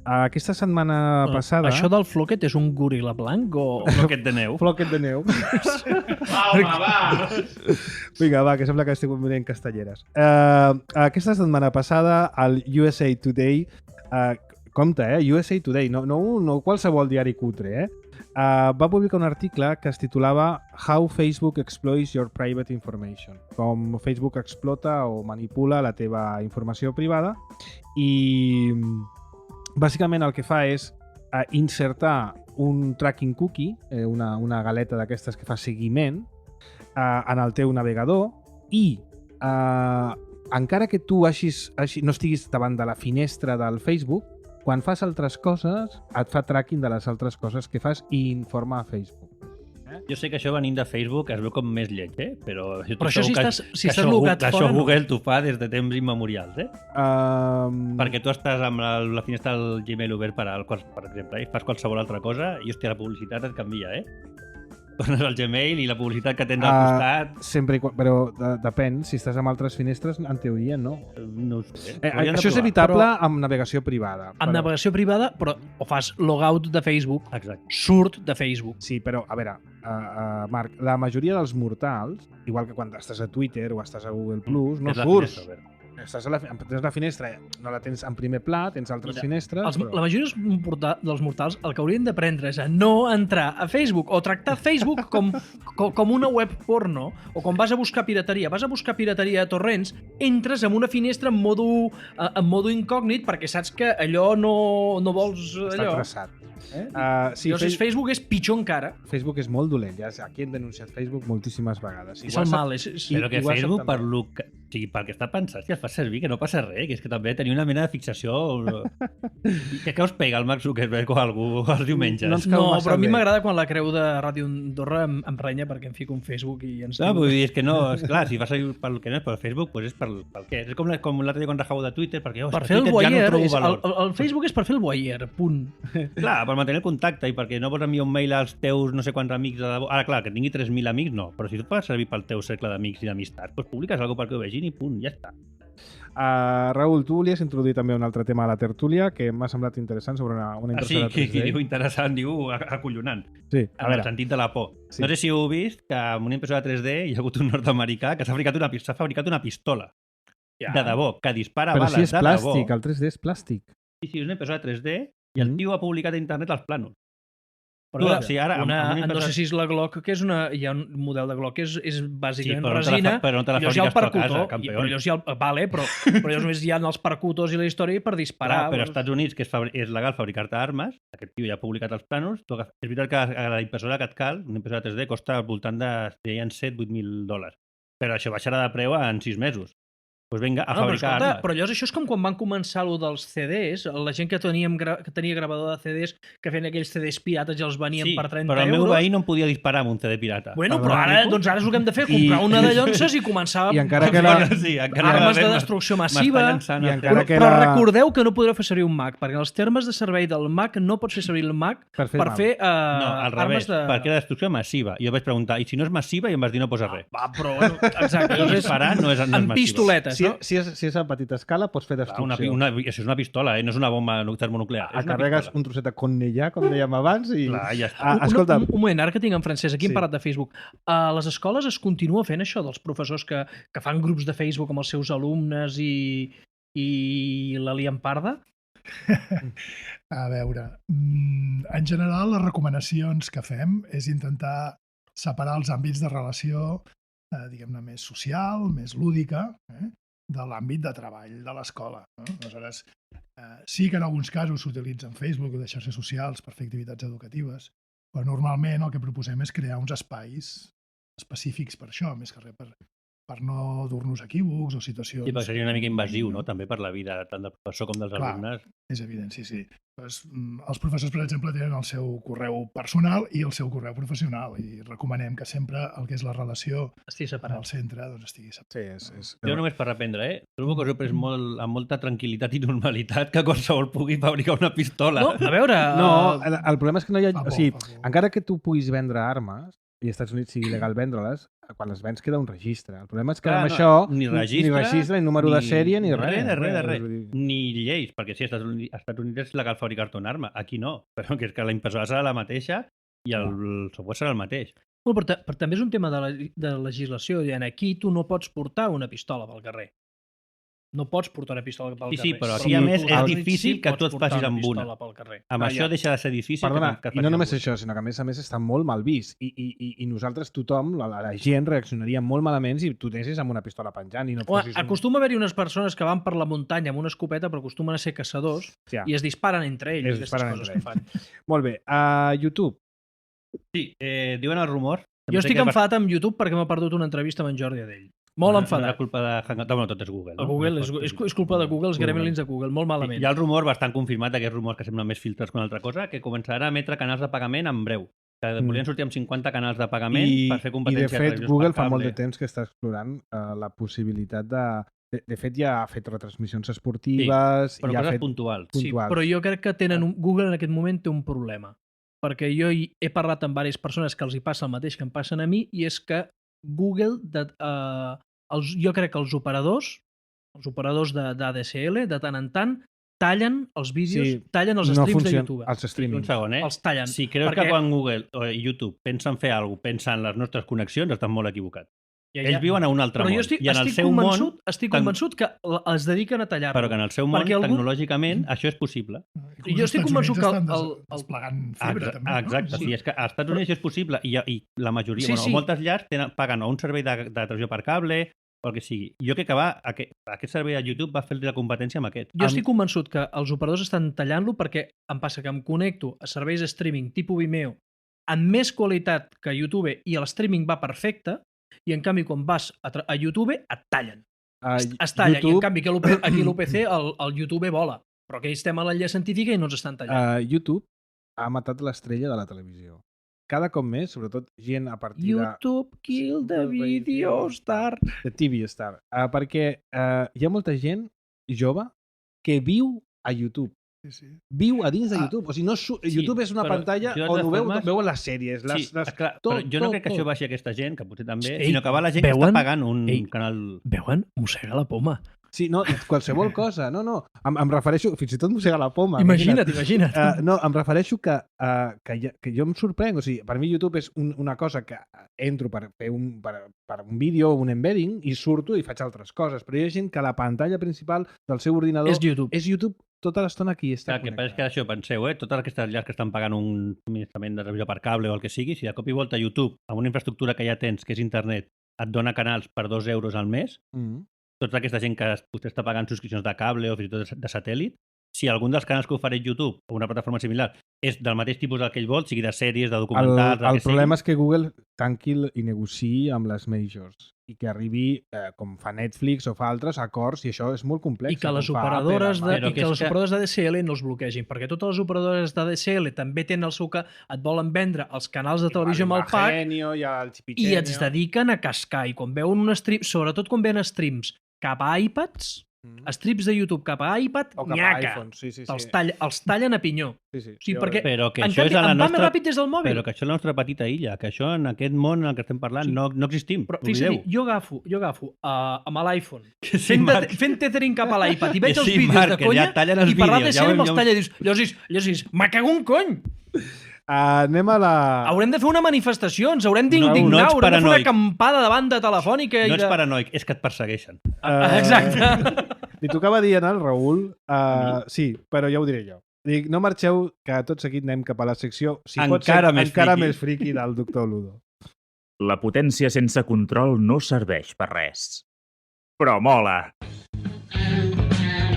Aquesta setmana passada... Això del floquet és un goril·la blanc o... Floquet de neu. Floquet de neu. Home, va! Vinga, va, que sembla que estic venint castelleres. Aquesta setmana passada, el USA Today... compte, USA Today, no qualsevol diari cutre, va publicar un article que es titulava How Facebook Exploits Your Private Information. Com Facebook explota o manipula la teva informació privada, i bàsicament el que fa és insertar un tracking cookie, una galeta d'aquestes que fa seguiment, en el teu navegador, i encara que tu no estiguis davant de la finestra del Facebook, quan fas altres coses, et fa tracking de les altres coses que fas i informa a Facebook. Jo sé que això venint de Facebook es veu com més lleig, però... Però això si estàs logat fora... Això Google t'ho fa des de temps immemorials, Perquè tu estàs amb la finestra del Gmail obert per exemple, i fas qualsevol altra cosa i, hòstia, la publicitat et canvia, Tornes al Gmail i la publicitat que tens al costat... Sempre, però depèn, si estàs amb altres finestres, en teoria no. No ho sé. Això és evitable amb navegació privada. Amb navegació privada, però o fas logout de Facebook, Exacte. surt de Facebook. Sí, però, a veure, Marc, la majoria dels mortals, igual que quan estàs a Twitter o estàs a Google+, no surts. Tens la finestra, no la tens en primer pla, tens altres finestres... La majoria dels mortals el que haurien d'aprendre és a no entrar a Facebook o tractar Facebook com una web porno, o quan vas a buscar pirateria a torrents, entres en una finestra en modo incògnit perquè saps que allò no vols allò. Està traçat. Sí, llavors Facebook és pitjor encara. Facebook és molt dolent, ja aquí hem denunciat Facebook moltíssimes vegades. És el mal. Però que Facebook, pel que està pensat, si el fa servir, que no passa res, que és que també tenia una mena de fixació... Què us pega el Mark Zuckerberg o algú els diumenges? No, però a mi m'agrada quan la creu de Ràdio Andorra em renya perquè em fico en Facebook i ens... No, vull dir, és que no, esclar, si va servir pel que no és per Facebook, doncs és pel què. És com l'altre dia quan rajau de Twitter, perquè per fer el ja no trobo voyeur, valor. El Facebook és per fer el voyeur, punt. Clar, per mantenir el contacte i perquè no vols enviar un mail als teus no sé quants amics de debò. Ara, clar, que tingui 3.000 amics, no, però si tu et fa servir pel teu cercle d'amics i d'amistat, doncs publiques alguna perquè ho vegin i punt, ja està. Raül, tu volies introduir també un altre tema a la tertúlia que m'ha semblat interessant sobre una impressora 3D. Sí, diu interessant, diu acollonant. Sí, en el sentit de la por. Sí. No sé si ho heu vist, que amb una impressora 3D hi ha hagut un nord-americà que s'ha fabricat una pistola. Ja. De debò, que dispara però bales si és de plàstic, debò. El 3D és plàstic. Sí, és una impressora 3D i el tio ha publicat a internet els planos. Però Tu, mira, sí, ara, amb una no impressora- sé si és la Glock, que és hi ha un model de Glock que és bàsicament però no te la resina, però no te la i llavors hi ha el fabriques tu a casa, percutor, campió. però llavors hi ha però llavors només hi ha els percutors i la història per disparar. Clar, però als Estats Units, que és legal fabricar-te armes, aquest tio ja ha publicat els plànols, és veritat que la impressora que et cal, una impressora 3D, costa al voltant de, deien, $7.000-8.000. Però això baixarà de preu en 6 mesos. Doncs vinga, a No, però, fabricar escolta, armes. però llavors això és com quan van començar allò dels CDs, la gent que tenia gravador de CDs, que feien aquells CDs pirates i els venien Sí, per 30 però el meu euros. veí no em podia disparar amb un CD pirata. Bueno, però Perdona, ara, Nico? doncs ara és el que hem de fer, comprar una de llonces i començar I encara que Bueno, sí, encara armes que de m'està destrucció massiva. llançant I el encara Però, que però era- recordeu que no podreu fer servir un Mac, perquè en els termes de servei del Mac no pots fer servir el Mac Per fer mal. No, al revés, armes de... perquè era destrucció massiva. I jo vaig preguntar, i si no és massiva? I em vas dir no posa res. Va, però bueno, exacte. I Llavors és disparar no és en massiva. pistoletes, Si, no? si és a petita escala, pots fer Clar, destrucció. això és una pistola, no és una bomba termonuclear. És una Carregues pistola. un trosset de connellà, com dèiem abans, i... Clar, ja està. Escolta, un moment, ara que tinc en francès, aquí Sí. hem parlat de Facebook. A les escoles es continua fent això dels professors que fan grups de Facebook amb els seus alumnes i la lien parda? A veure, en general les recomanacions que fem és intentar separar els àmbits de relació, diguem-ne, més social, més lúdica, de l'àmbit de treball de l'escola. No? Aleshores, sí que en alguns casos s'utilitzen Facebook o les xarxes socials per fer activitats educatives, però normalment el que proposem és crear uns espais específics per això, més que res per no dur-nos equívocs o situacions... I perquè seria una mica invasiu, no?, també per la vida tant del professor com dels Clar. alumnes. És evident, sí, sí. Doncs, els professors, per exemple, tenen el seu correu personal i el seu correu professional i recomanem que sempre el que és la relació Estic al separat. centre doncs, estigui separat. sí, és... Jo només per reprendre, trobo que us heu pres molt, amb molta tranquil·litat i normalitat que qualsevol pugui fabricar una pistola. No, a veure... No, el problema és que no hi ha... Fa O por, sigui, fa por. encara que tu puguis vendre armes, i als Estats Units sigui legal vendre-les, quan les vens queda un registre. El problema és que Clar, amb no, això ni registre, ni número de sèrie, ni res. res. De res. Vull dir, Ni lleis, perquè sí, als Estats Units és legal fabricar-te una arma. Aquí no, però que és que la impressora serà la mateixa i el software serà el mateix. Bueno, però també és un tema de legislació. Aquí tu no pots portar una pistola pel carrer. No pots portar una pistola pel Sí, carrer. però aquí, a més, és difícil que tu et facis amb una. Pel carrer. Amb això deixa de ser difícil Perdona, que et i no facin només amb això, sinó que a més està molt mal vist. I nosaltres, tothom, la gent reaccionaria molt malament si tu anessis amb una pistola penjant i no fossis Acostuma a haver-hi unes persones que van per la muntanya amb una escopeta, però acostumen a ser caçadors Ja. i es disparen entre ells. Es disparen aquestes entre coses que fan. Molt bé, a YouTube. Sí, diuen el rumor... Jo estic enfadat amb YouTube perquè m'ha perdut una entrevista amb en Jordi Adell. Molt No enfadat. és culpa de Hangout. Bueno, tot és Google. A Google, és culpa de Google, els gremlins de Google, molt malament. Hi ha el rumor bastant confirmat, aquests rumors que semblen més filtres que una altra cosa, que començarà a emetre canals de pagament en breu. Que podrien sortir amb 50 canals de pagament per fer I competència. de a fet, televisions Google per fa molt cable. de temps que està explorant la possibilitat de... De fet, ja ha fet retransmissions esportives... Però i ha coses fet puntuals. Sí, puntuals. però jo crec que Google en aquest moment té un problema. Perquè jo he parlat amb diverses persones que els hi passa el mateix que em passen a mi, i és que Google, jo crec que els operadors d'ADSL, de tant en tant, tallen els vídeos, tallen els streams de YouTube. Els Un streamings. segon, Els tallen. Si creus Perquè- que quan Google o YouTube pensen fer alguna cosa, pensen en les nostres connexions, estan molt equivocats. Ja, Ells viuen a un altre Però món. jo estic I en el seu món, estic convençut que es dediquen a tallar-lo. però que en el seu món, Perquè algú- tecnològicament, això és possible. Jo estic convençut que el- desplegant fibra, també. no? Exacte, sí, és que als Estats Units és possible i la majoria, Sí, sí. moltes llars paguen o un servei de televisió per cable o el que sigui. Jo crec que aquest servei de YouTube va fer la competència amb aquest. Jo estic convençut que els operadors estan tallant-lo perquè em passa que em connecto a serveis de streaming tipus Vimeo amb més qualitat que YouTube i el streaming va perfecte, i en canvi quan vas a YouTube et tallen. Es talla, i en canvi aquí a l'UPC el YouTube vola. Però que estem a l'enllaç científica i no ens estan tallant. YouTube ha matat l'estrella de la televisió. Cada cop més, sobretot gent a partir YouTube kill the video star. de TV Star. Perquè hi ha molta gent jove que viu a YouTube. Sí, sí. Viu a dins de YouTube. O sigui, YouTube és una però pantalla jo de on formes- veuen les sèries. Sí, clar, però jo no crec que això baixi aquesta gent, que potser també, Ei, sinó que va la gent que veuen? està pagant un Ei. canal... Veuen? Mossega la poma. Sí, no, qualsevol cosa. No. Em refereixo, fins i tot mossega la poma. Imagina't. No, em refereixo que jo em sorprenc. O sigui, per mi YouTube és una cosa que entro per fer per un vídeo, un embedding, i surto i faig altres coses. Però hi ha gent que la pantalla principal del seu ordinador És YouTube. és YouTube tota l'estona aquí està Clar, que passa que això, penseu, totes aquestes llars que estan pagant un subministrament de televisió per cable o el que sigui, si de cop i volta YouTube, amb una infraestructura que ja tens, que és internet, et dona canals per 2 euros al mes, tota aquesta gent que potser està pagant subscripcions de cable o fins i tot de satèl·lit, si algun dels canals que ofereix YouTube o una plataforma similar és del mateix tipus del que ell vol, sigui de sèries, de documentals... El problema és que Google tanqui i negociï amb les majors i que arribi, com fa Netflix o fa altres, acords, i això és molt complex. I que les operadores de DSL no els bloquegin, perquè totes les operadores de DSL també tenen el seu que et volen vendre els canals de televisió amb el pack i es dediquen a cascar. I quan veuen un stream, sobretot quan veuen streams cap a iPads, strips de YouTube cap a iPad, o cap a iPhone, sí. Els tallen a pinyó. Sí. Perquè, però que en això canvi, és a la en nostra... ràpid des del mòbil. Però que això és la nostra petita illa, que això en aquest món en el que estem parlant no existim. Però fixa't, jo agafo amb l'iPhone, fent tethering cap a l'iPad i veig els vídeos de conya i parlant de ser amb els talla i dius, me cago un cony! Anem a la... Haurem de fer una manifestació, ens haurem d'indignar, haurem de fer una acampada davant de Telefònica. No ets paranoic, és que et persegueixen. Exacte. Li tocava dir al Raül, sí, però ja ho diré jo. Dic, no marxeu, que tot seguit anem cap a la secció, si pot ser encara més friqui del Doctor Ludo. La potència sense control no serveix per res. Però mola!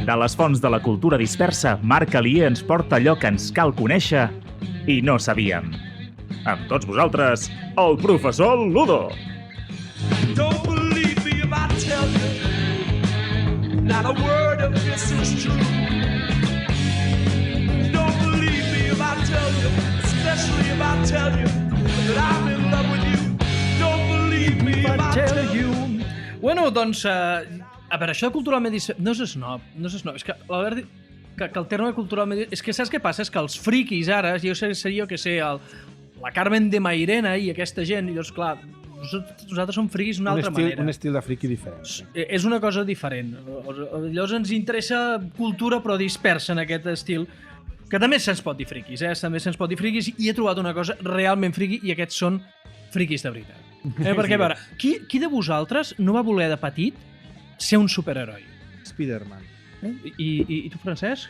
De les fonts de la cultura dispersa, Marc Alier ens porta allò que ens cal conèixer i no sabíem. Amb tots vosaltres, el professor Ludo. Don't believe me if I tell you not a word of this is true. Don't believe me if I tell you, especially if I tell you that I'm in love with you. Don't believe me if I tell you. Bueno, doncs, a veure, això de culturalment... No és snob, és que l'Albert... Que el terme culturalment... És que saps què passa? És que els friquis ara, seria que sé, la Carmen de Mairena i aquesta gent, i llavors, clar, nosaltres som friquis d'una altra manera. Un estil de friqui diferent. És una cosa diferent. Llavors ens interessa cultura però dispersa en aquest estil, que també se'ns pot dir friquis, també se'ns pot dir friquis, i he trobat una cosa realment friqui, i aquests són friquis de veritat. Perquè, a veure, qui de vosaltres no va voler de petit ser un superheroi? Spider-Man. I tu, Francesc?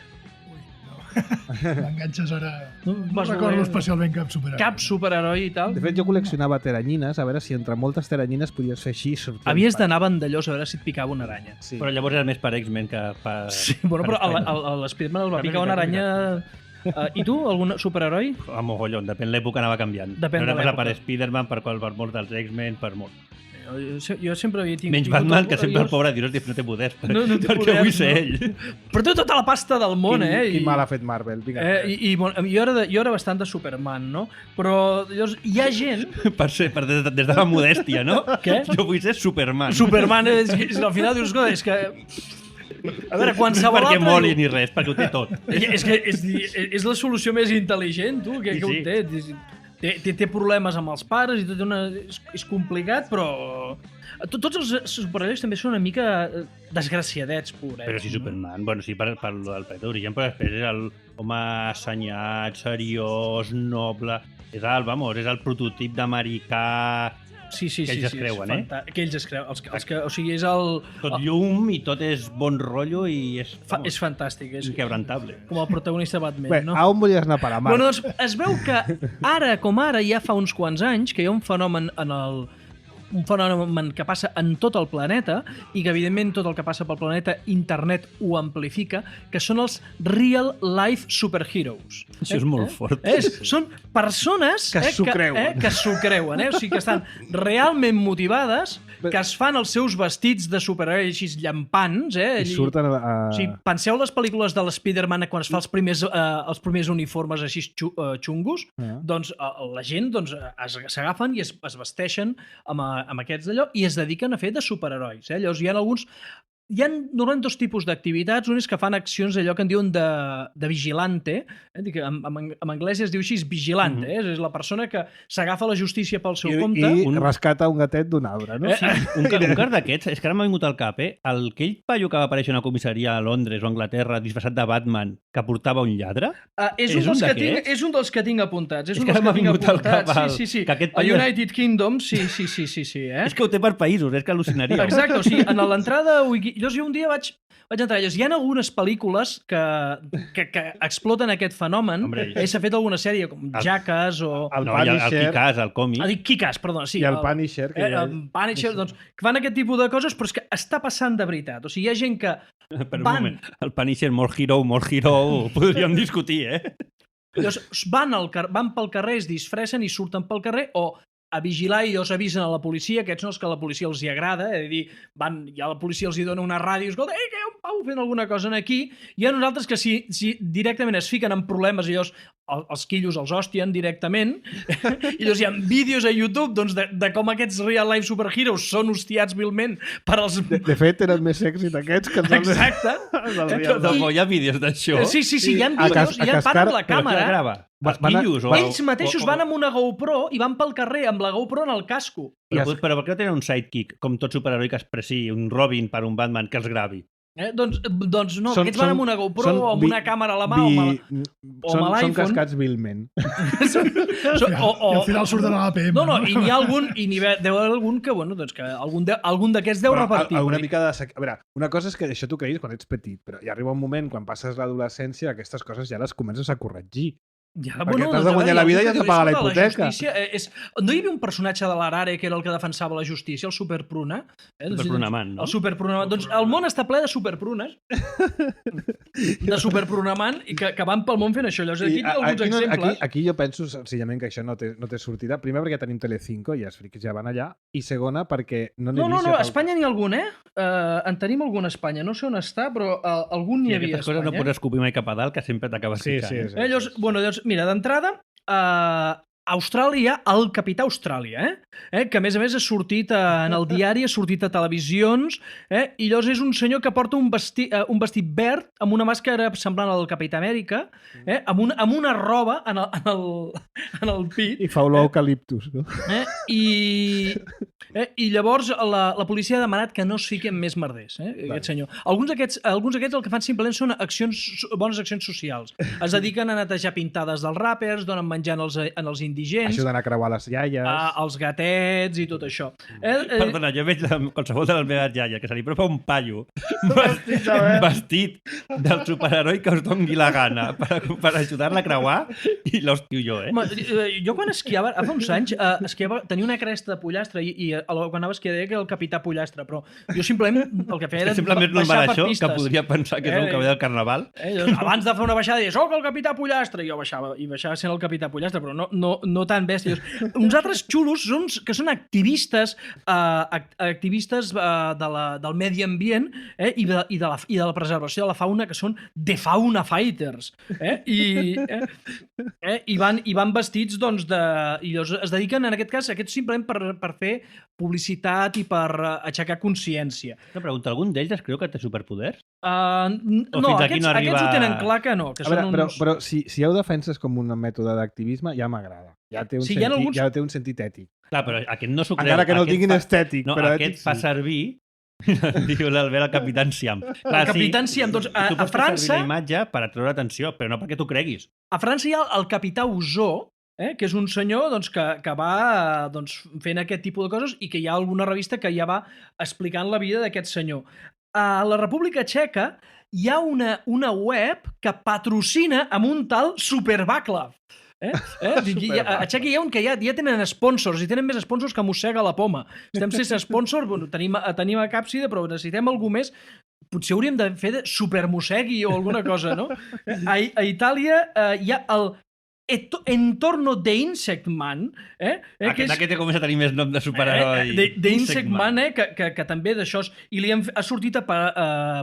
M'enganxes ara. No recordo especialment cap superheroi. Cap superheroi i tal? De fet, jo col·leccionava teranyines, a veure si entre moltes teranyines podies fer així. Havies d'anar vandellós a veure si et picava una aranya. Sí. Però llavors era més per X-Men que per... Sí, bueno, però l'Spiderman el va picar una aranya... I tu, algun superheroi? A mogollon, depèn l'època anava canviant. Depèn no de era per Spiderman, per molts dels X-Men, per molt. Jo sempre havia tingut... Menys Batman, que sempre el pobre dius, no té poders, perquè vull ser ell. Però té tota la pasta del món, Quin mal ha fet Marvel. Jo era bastant de Superman, no? Però llavors hi ha gent... Des de la modèstia, no? Què? Jo vull ser Superman. Superman, al final dius, escolta, és que... A veure, qualsevol altre... No és perquè moli diu... ni res, perquè ho té tot. És que és la solució més intel·ligent, tu, que ho té. Té problemes amb els pares i tot és complicat, però tots els superherois també són una mica desgraciadets, pobrets. Però si Superman, bueno, sí, per el pet d'origen, però després és l'home assenyat, seriós, noble, és el prototip d'americà que ells es creuen, que ells es creuen. O sigui, és el... Tot llum i tot és bon rotllo i és... És fantàstic. És inquebrantable. Com el protagonista de Batman, bé, no? A on volies anar a parar, Marc? Bueno, doncs es veu que ara com ara, ja fa uns quants anys, que hi ha un fenomen un fenomen que passa en tot el planeta i que, evidentment, tot el que passa pel planeta, internet ho amplifica, que són els real life superheroes. Això és molt fort. Són persones que s'ho creuen. Que s'ho creuen, o sigui, que estan realment motivades, que es fan els seus vestits de superherois així llampants. I surten a... O sigui, penseu les pel·lícules de l'Spiderman quan es fa els primers uniformes així xungos, doncs la gent s'agafen i es vesteixen amb aquests d'allò i es dediquen a fer de superherois. Llavors hi ha normalment dos tipus d'activitats. Un és que fan accions d'allò que en diuen de vigilante, en anglès es diu així, vigilante, és la persona que s'agafa la justícia pel seu compte. I rescata un gatet d'un arbre, no? Un car d'aquests, és que ara m'ha vingut al cap, aquell paio que va aparèixer a una comissaria a Londres o a Anglaterra disfressat de Batman que portava un lladre? És un dels que tinc apuntats. És que ara m'ha vingut al cap sí. A United Kingdom, sí. És que ho té per països, és que al·lucinaria. Exacte, o sigui, en l'entrada llavors jo un dia vaig entrar a elles. Hi ha algunes pel·lícules que exploten aquest fenomen. S'ha fet alguna sèrie, com Jackass o... El No, i el Punisher. Kick-Ass, el còmic. Dic Kick-Ass, perdona, sí. I el Punisher. Que ja El Punisher, doncs, que fan aquest tipus de coses, però és que està passant de veritat. O sigui, hi ha gent que Per un van... moment, el Punisher, molt hero, ho podríem discutir, Llavors, van pel carrer, es disfressen i surten pel carrer o a vigilar i llavors avisen a la policia, aquests no és que a la policia els hi agrada, és a dir, ja la policia els hi dona una ràdio, escolta, que hi ha un pau fent alguna cosa aquí, hi ha nosaltres que si directament es fiquen en problemes i llavors els quillos els hostien directament i llavors hi ha vídeos a YouTube doncs, de com aquests real life superheroes són hostiats vilment per als... De fet, eren més èxit aquests que els del... Exacte. Hi ha vídeos d'això? Sí, hi ha vídeos, i van amb la càmera. Grava? Els quillos? Ells mateixos van amb una GoPro i van pel carrer amb la GoPro en el casco. Però per què no tenen un sidekick, com tot superheroi que expressi, un Robin per un Batman que els gravi? Doncs no, aquests van amb una GoPro o amb una càmera a la mà o amb l'iPhone. Són cascats vilment. I al final surten a l'APM. No, i n'hi ha algun, i n'hi deu haver algun que, bueno, doncs que algun d'aquests deu repartir. Una mica de... A veure, una cosa és que això t'ho creguis quan ets petit, però hi arriba un moment, quan passes l'adolescència, aquestes coses ja les comences a corregir. Ja, perquè t'has de guanyar la vida i has de pagar la hipoteca. No hi havia un personatge de l'Arare que era el que defensava la justícia, el Superpruna? Superprunaman, no? El Superprunaman. Doncs el món està ple de superprunes, de superprunaman, i que van pel món fent això. Llavors, aquí hi ha alguns exemples. Aquí jo penso senzillament que això no té sortida. Primer, perquè tenim Telecinco i els friquis ja van allà. I segona, perquè no n'he vist... No, a Espanya n'hi ha algun, en tenim algun a Espanya. No sé on està, però algun n'hi havia a Espanya. Aquestes coses no pots escopir mai cap a dalt, que sempre t'acabes picant. Llavors, mira, d'entrada, Austràlia, el Capità Austràlia, que a més ha sortit en el diari, ha sortit a televisions, i llavors és un senyor que porta un vestit verd amb una màscara semblant al Capità Amèrica, amb una roba en el pit. I fa olor eucaliptus, no? I llavors la policia ha demanat que no es fiquen més merders, aquest senyor. Alguns d'aquests el que fan simplement són bones accions socials. Es dediquen a netejar pintades dels ràpers, donen menjar en els indigents, ajuden a creuar les iaies, els gatets i tot això. Perdona, jo veig qualsevol de les meves iaies que se li apropa un paio vestit del superheroi que us doni la gana per ajudar-la a creuar i l'hòstiu jo, Jo quan esquiava, fa uns anys, tenia una cresta de pollastre i quan anava a esquiar deia que era el capità pollastre, però jo simplement el que feia era simplement baixar per això, pistes. que podria pensar que és un cavall del carnaval. Abans de fer una baixada deia, soc el capità pollastre, i jo baixava sent el capità pollastre, però no tan bèsties. Uns altres xulos que són activistes del medi ambient i de la preservació de la fauna, que són The Fauna Fighters. I van vestits, doncs, i es dediquen, en aquest cas, simplement per fer publicitat i per aixecar consciència. Una pregunta, algun d'ells es creu que té superpoders? No, aquests ho tenen clar que no. Però si heu defenses com un mètode d'activisme, ja m'agrada. Ja té un sentit ètic. Clar, però aquest no s'ho creu. Encara que no el tinguin estètic. No, aquest fa servir, diu l'Albert, el Capitán Siam. El Capitán Siam, doncs a França... Tu pots fer servir la imatge per atreure atenció, però no perquè tu creguis. A França hi ha el Capità Usó, que és un senyor que va fent aquest tipus de coses i que hi ha alguna revista que ja va explicant la vida d'aquest senyor. A la República Txeca hi ha una web que patrocina amb un tal Supervaclav. A Txeca hi ha un que ja tenen sponsors i tenen més sponsors que mossega la poma. Estem sense sponsors, tenim a Càpsida, però necessitem algú més. Potser hauríem de fer de supermossegui o alguna cosa, no? A Itàlia hi ha el Entorno de Insect Man. Aquest comença a tenir més nom de superheroi. De Insect Man, que també d'això... I ha sortit a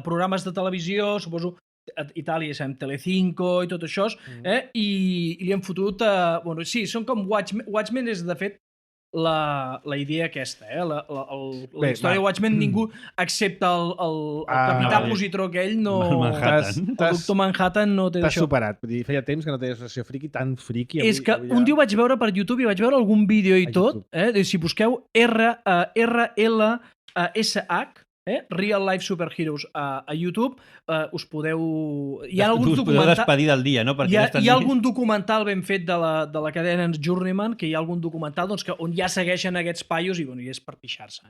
programes de televisió, suposo, a Itàlia, Telecinco i tot això, i li han fotut... Bueno, sí, són com Watchmen. Watchmen és, de fet, la idea aquesta, la història de Watchmen, ningú, excepte el capità positró aquell, no... El doctor Manhattan no té d'això. T'has superat. Feia temps que no tenies una sessió friki tan friki. És que un dia ho vaig veure per YouTube i vaig veure algun vídeo i tot. Si busqueu RLSH, Real Life Superheroes a YouTube, us podeu... Hi ha algun documental... Us podeu despedir del dia, no? Hi ha algun documental ben fet de la cadena Journeyman, que hi ha algun documental on ja segueixen aquests paios i és per pixar-se.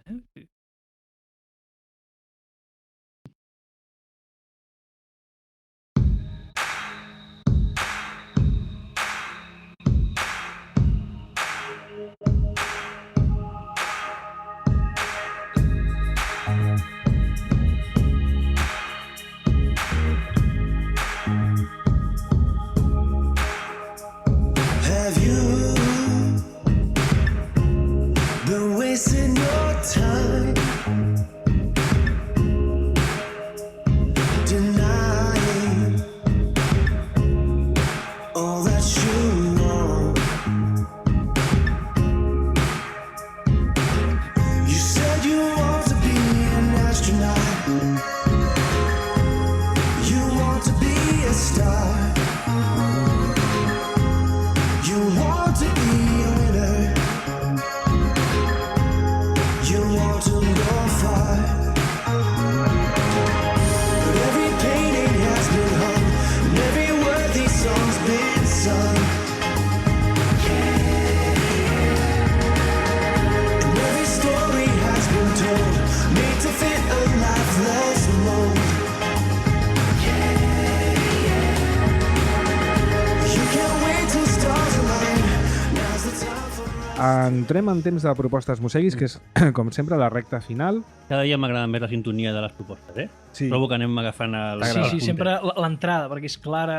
have you been wasting your time denying all that you want? You said you want to be an astronaut, you want to be a star, you want to be a winner, you want to go far. But every painting has been hung, and every worthy song's been sung. And every story has been told, made to fit a lifeless mold. You can't wait till stars align. Now's the time for Entrem en temps de propostes Museguis, que és, com sempre, la recta final. Cada dia m'agrada més la sintonia de les propostes, eh? Sí. Trobo que anem agafant el... Sí, el sí, puntet. sempre l'entrada, perquè és clara,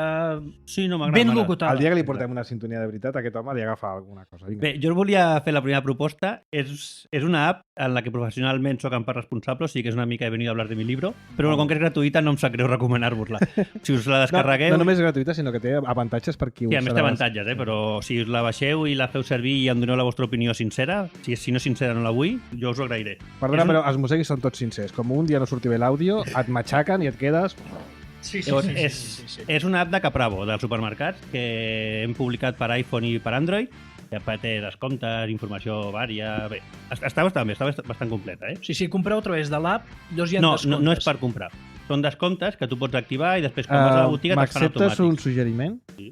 Sí, no m'agrada. ben m'agrada. locutada. El dia que li portem una sintonia de veritat, aquest home li agafa alguna cosa. Vinga. Bé, jo volia fer la primera proposta. És una app en la que professionalment sóc en part responsable, o sigui que és una mica he venido a hablar de mi libro, però com que és gratuïta no em sap greu recomanar-vos-la. Si us la descarregueu... No només és gratuïta, sinó que té avantatges per qui Sí, a us més té avantatges, però si us la baixeu i la feu servir i em doneu la vostra opinió sincera, si no sincera no la vull, jo us ho agrairé. Perdona, És un- però els Museguis són tots sincers. Com un dia no surti bé l'àudio, et matxaquen i et quedes... Sí, Llavors, és una app de Capravo, dels supermercats, que hem publicat per iPhone i per Android. Ja té descomptes, informació vària... Bé, està bastant bé, està bastant completa, eh? Sí, compreu a través de l'app, llavors hi ha No, descomptes. no és per comprar. Són descomptes que tu pots activar i després quan vas a la botiga te'ls fan M'acceptes un automàtics. suggeriment? Sí.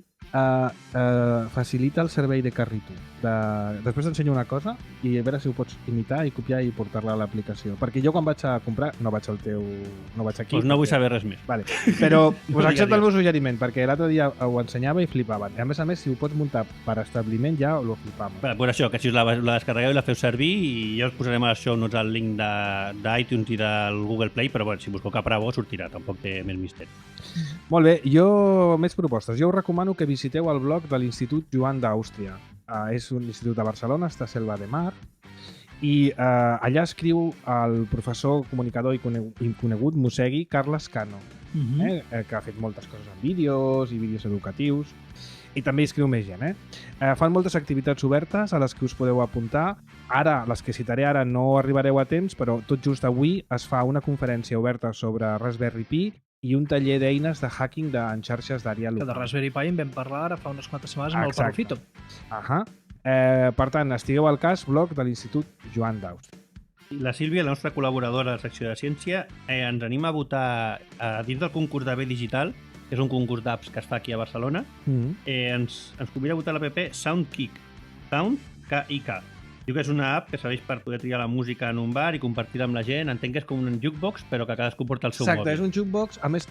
Facilita el servei de carrito. Després t'ensenyo una cosa i a veure si ho pots imitar i copiar i portar-la a l'aplicació. Perquè jo quan vaig a comprar no vaig al teu... no vaig aquí. Doncs no vull perquè- saber res més. Vale. Però us accepta Digue'm. el meu suggeriment, perquè l'altre dia ho ensenyava i flipaven. I a més, si ho pots muntar per establiment ja ho flipàvem. Bé, pues això, que si us la descarregueu i la feu servir i ja us posarem a les show notes el link d'iTunes i del Google Play, però bueno, si busqueu Capravo sortirà, tampoc té més misteri. Molt bé, jo més propostes. Jo us recomano que visiteu el blog de l'Institut Joan d'Àustria. És un institut de Barcelona, està a Selva de Mar, i allà escriu el professor comunicador i conegut Musegui Carles Cano, que ha fet moltes coses en vídeos i vídeos educatius, i també hi escriu més gent. Fan moltes activitats obertes a les que us podeu apuntar. Ara, les que citaré ara no arribareu a temps, però tot just avui es fa una conferència oberta sobre Raspberry Pi i un taller d'eines de hacking en xarxes d'àrea Que local. de Raspberry Pi en vam parlar ara fa unes quantes setmanes amb el Exacte. Parrofito. Ahà. Per tant, estigueu al cas, blog de l'Institut Joan d'Àustria. La Sílvia, la nostra col·laboradora de la secció de ciència, ens anima a votar dins del concurs de B Digital, que és un concurs d'apps que es fa aquí a Barcelona. Ens convida a votar l'app Soundkick. Sound, K-I-K. Diu que és una app que serveix per poder triar la música en un bar i compartir-la amb la gent. Entenc que és com un jukebox, però que cadascú porta el seu Exacte, mòbil. és un jukebox. A més,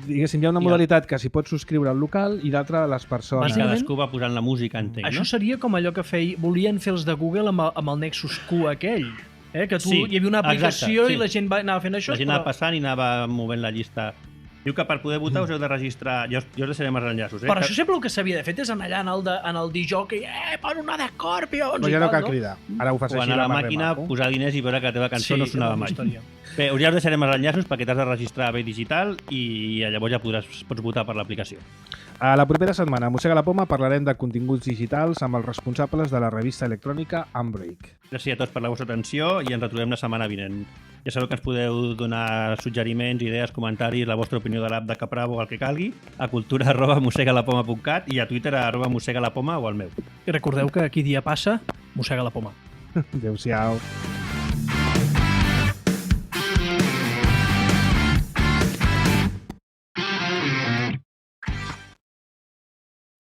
diguéssim, hi ha una I modalitat que s'hi pot subscriure al local i l'altra a les persones. I Bàsicament, cadascú va posant la música, entenc, Això no? seria com allò que volien fer els de Google amb el Nexus Q aquell. Que tu, Sí, hi havia una aplicació exacte, sí. i la gent anava fent això. La gent anava passant i anava movent la llista. Diu que per poder votar us heu de registrar... Jo us deixarem els enllaços, Per això sempre el que s'havia de fer és anar allà en el DJ per una de Scorpions Però i ja no tal, cal cridar. Ara ho fas O així anar a la mar màquina, maco. posar diners i veure que la teva cançó no sonava mai. història. Bé, ja us deixarem els enllaços perquè t'has de registrar a B Digital i llavors ja pots votar per l'aplicació. A la propera setmana, a Mossega la Poma, parlarem de continguts digitals amb els responsables de la revista electrònica Unbreak. Gràcies a tots per la vostra atenció i ens retrobem la setmana vinent. Ja sabeu que ens podeu donar suggeriments, idees, comentaris, la vostra opinió de l'app de Capravo o el que calgui a cultura@mossegalapoma.cat i a Twitter @mossegalapoma o al meu. I recordeu que aquí dia passa, mossega la poma. Adéu-siau.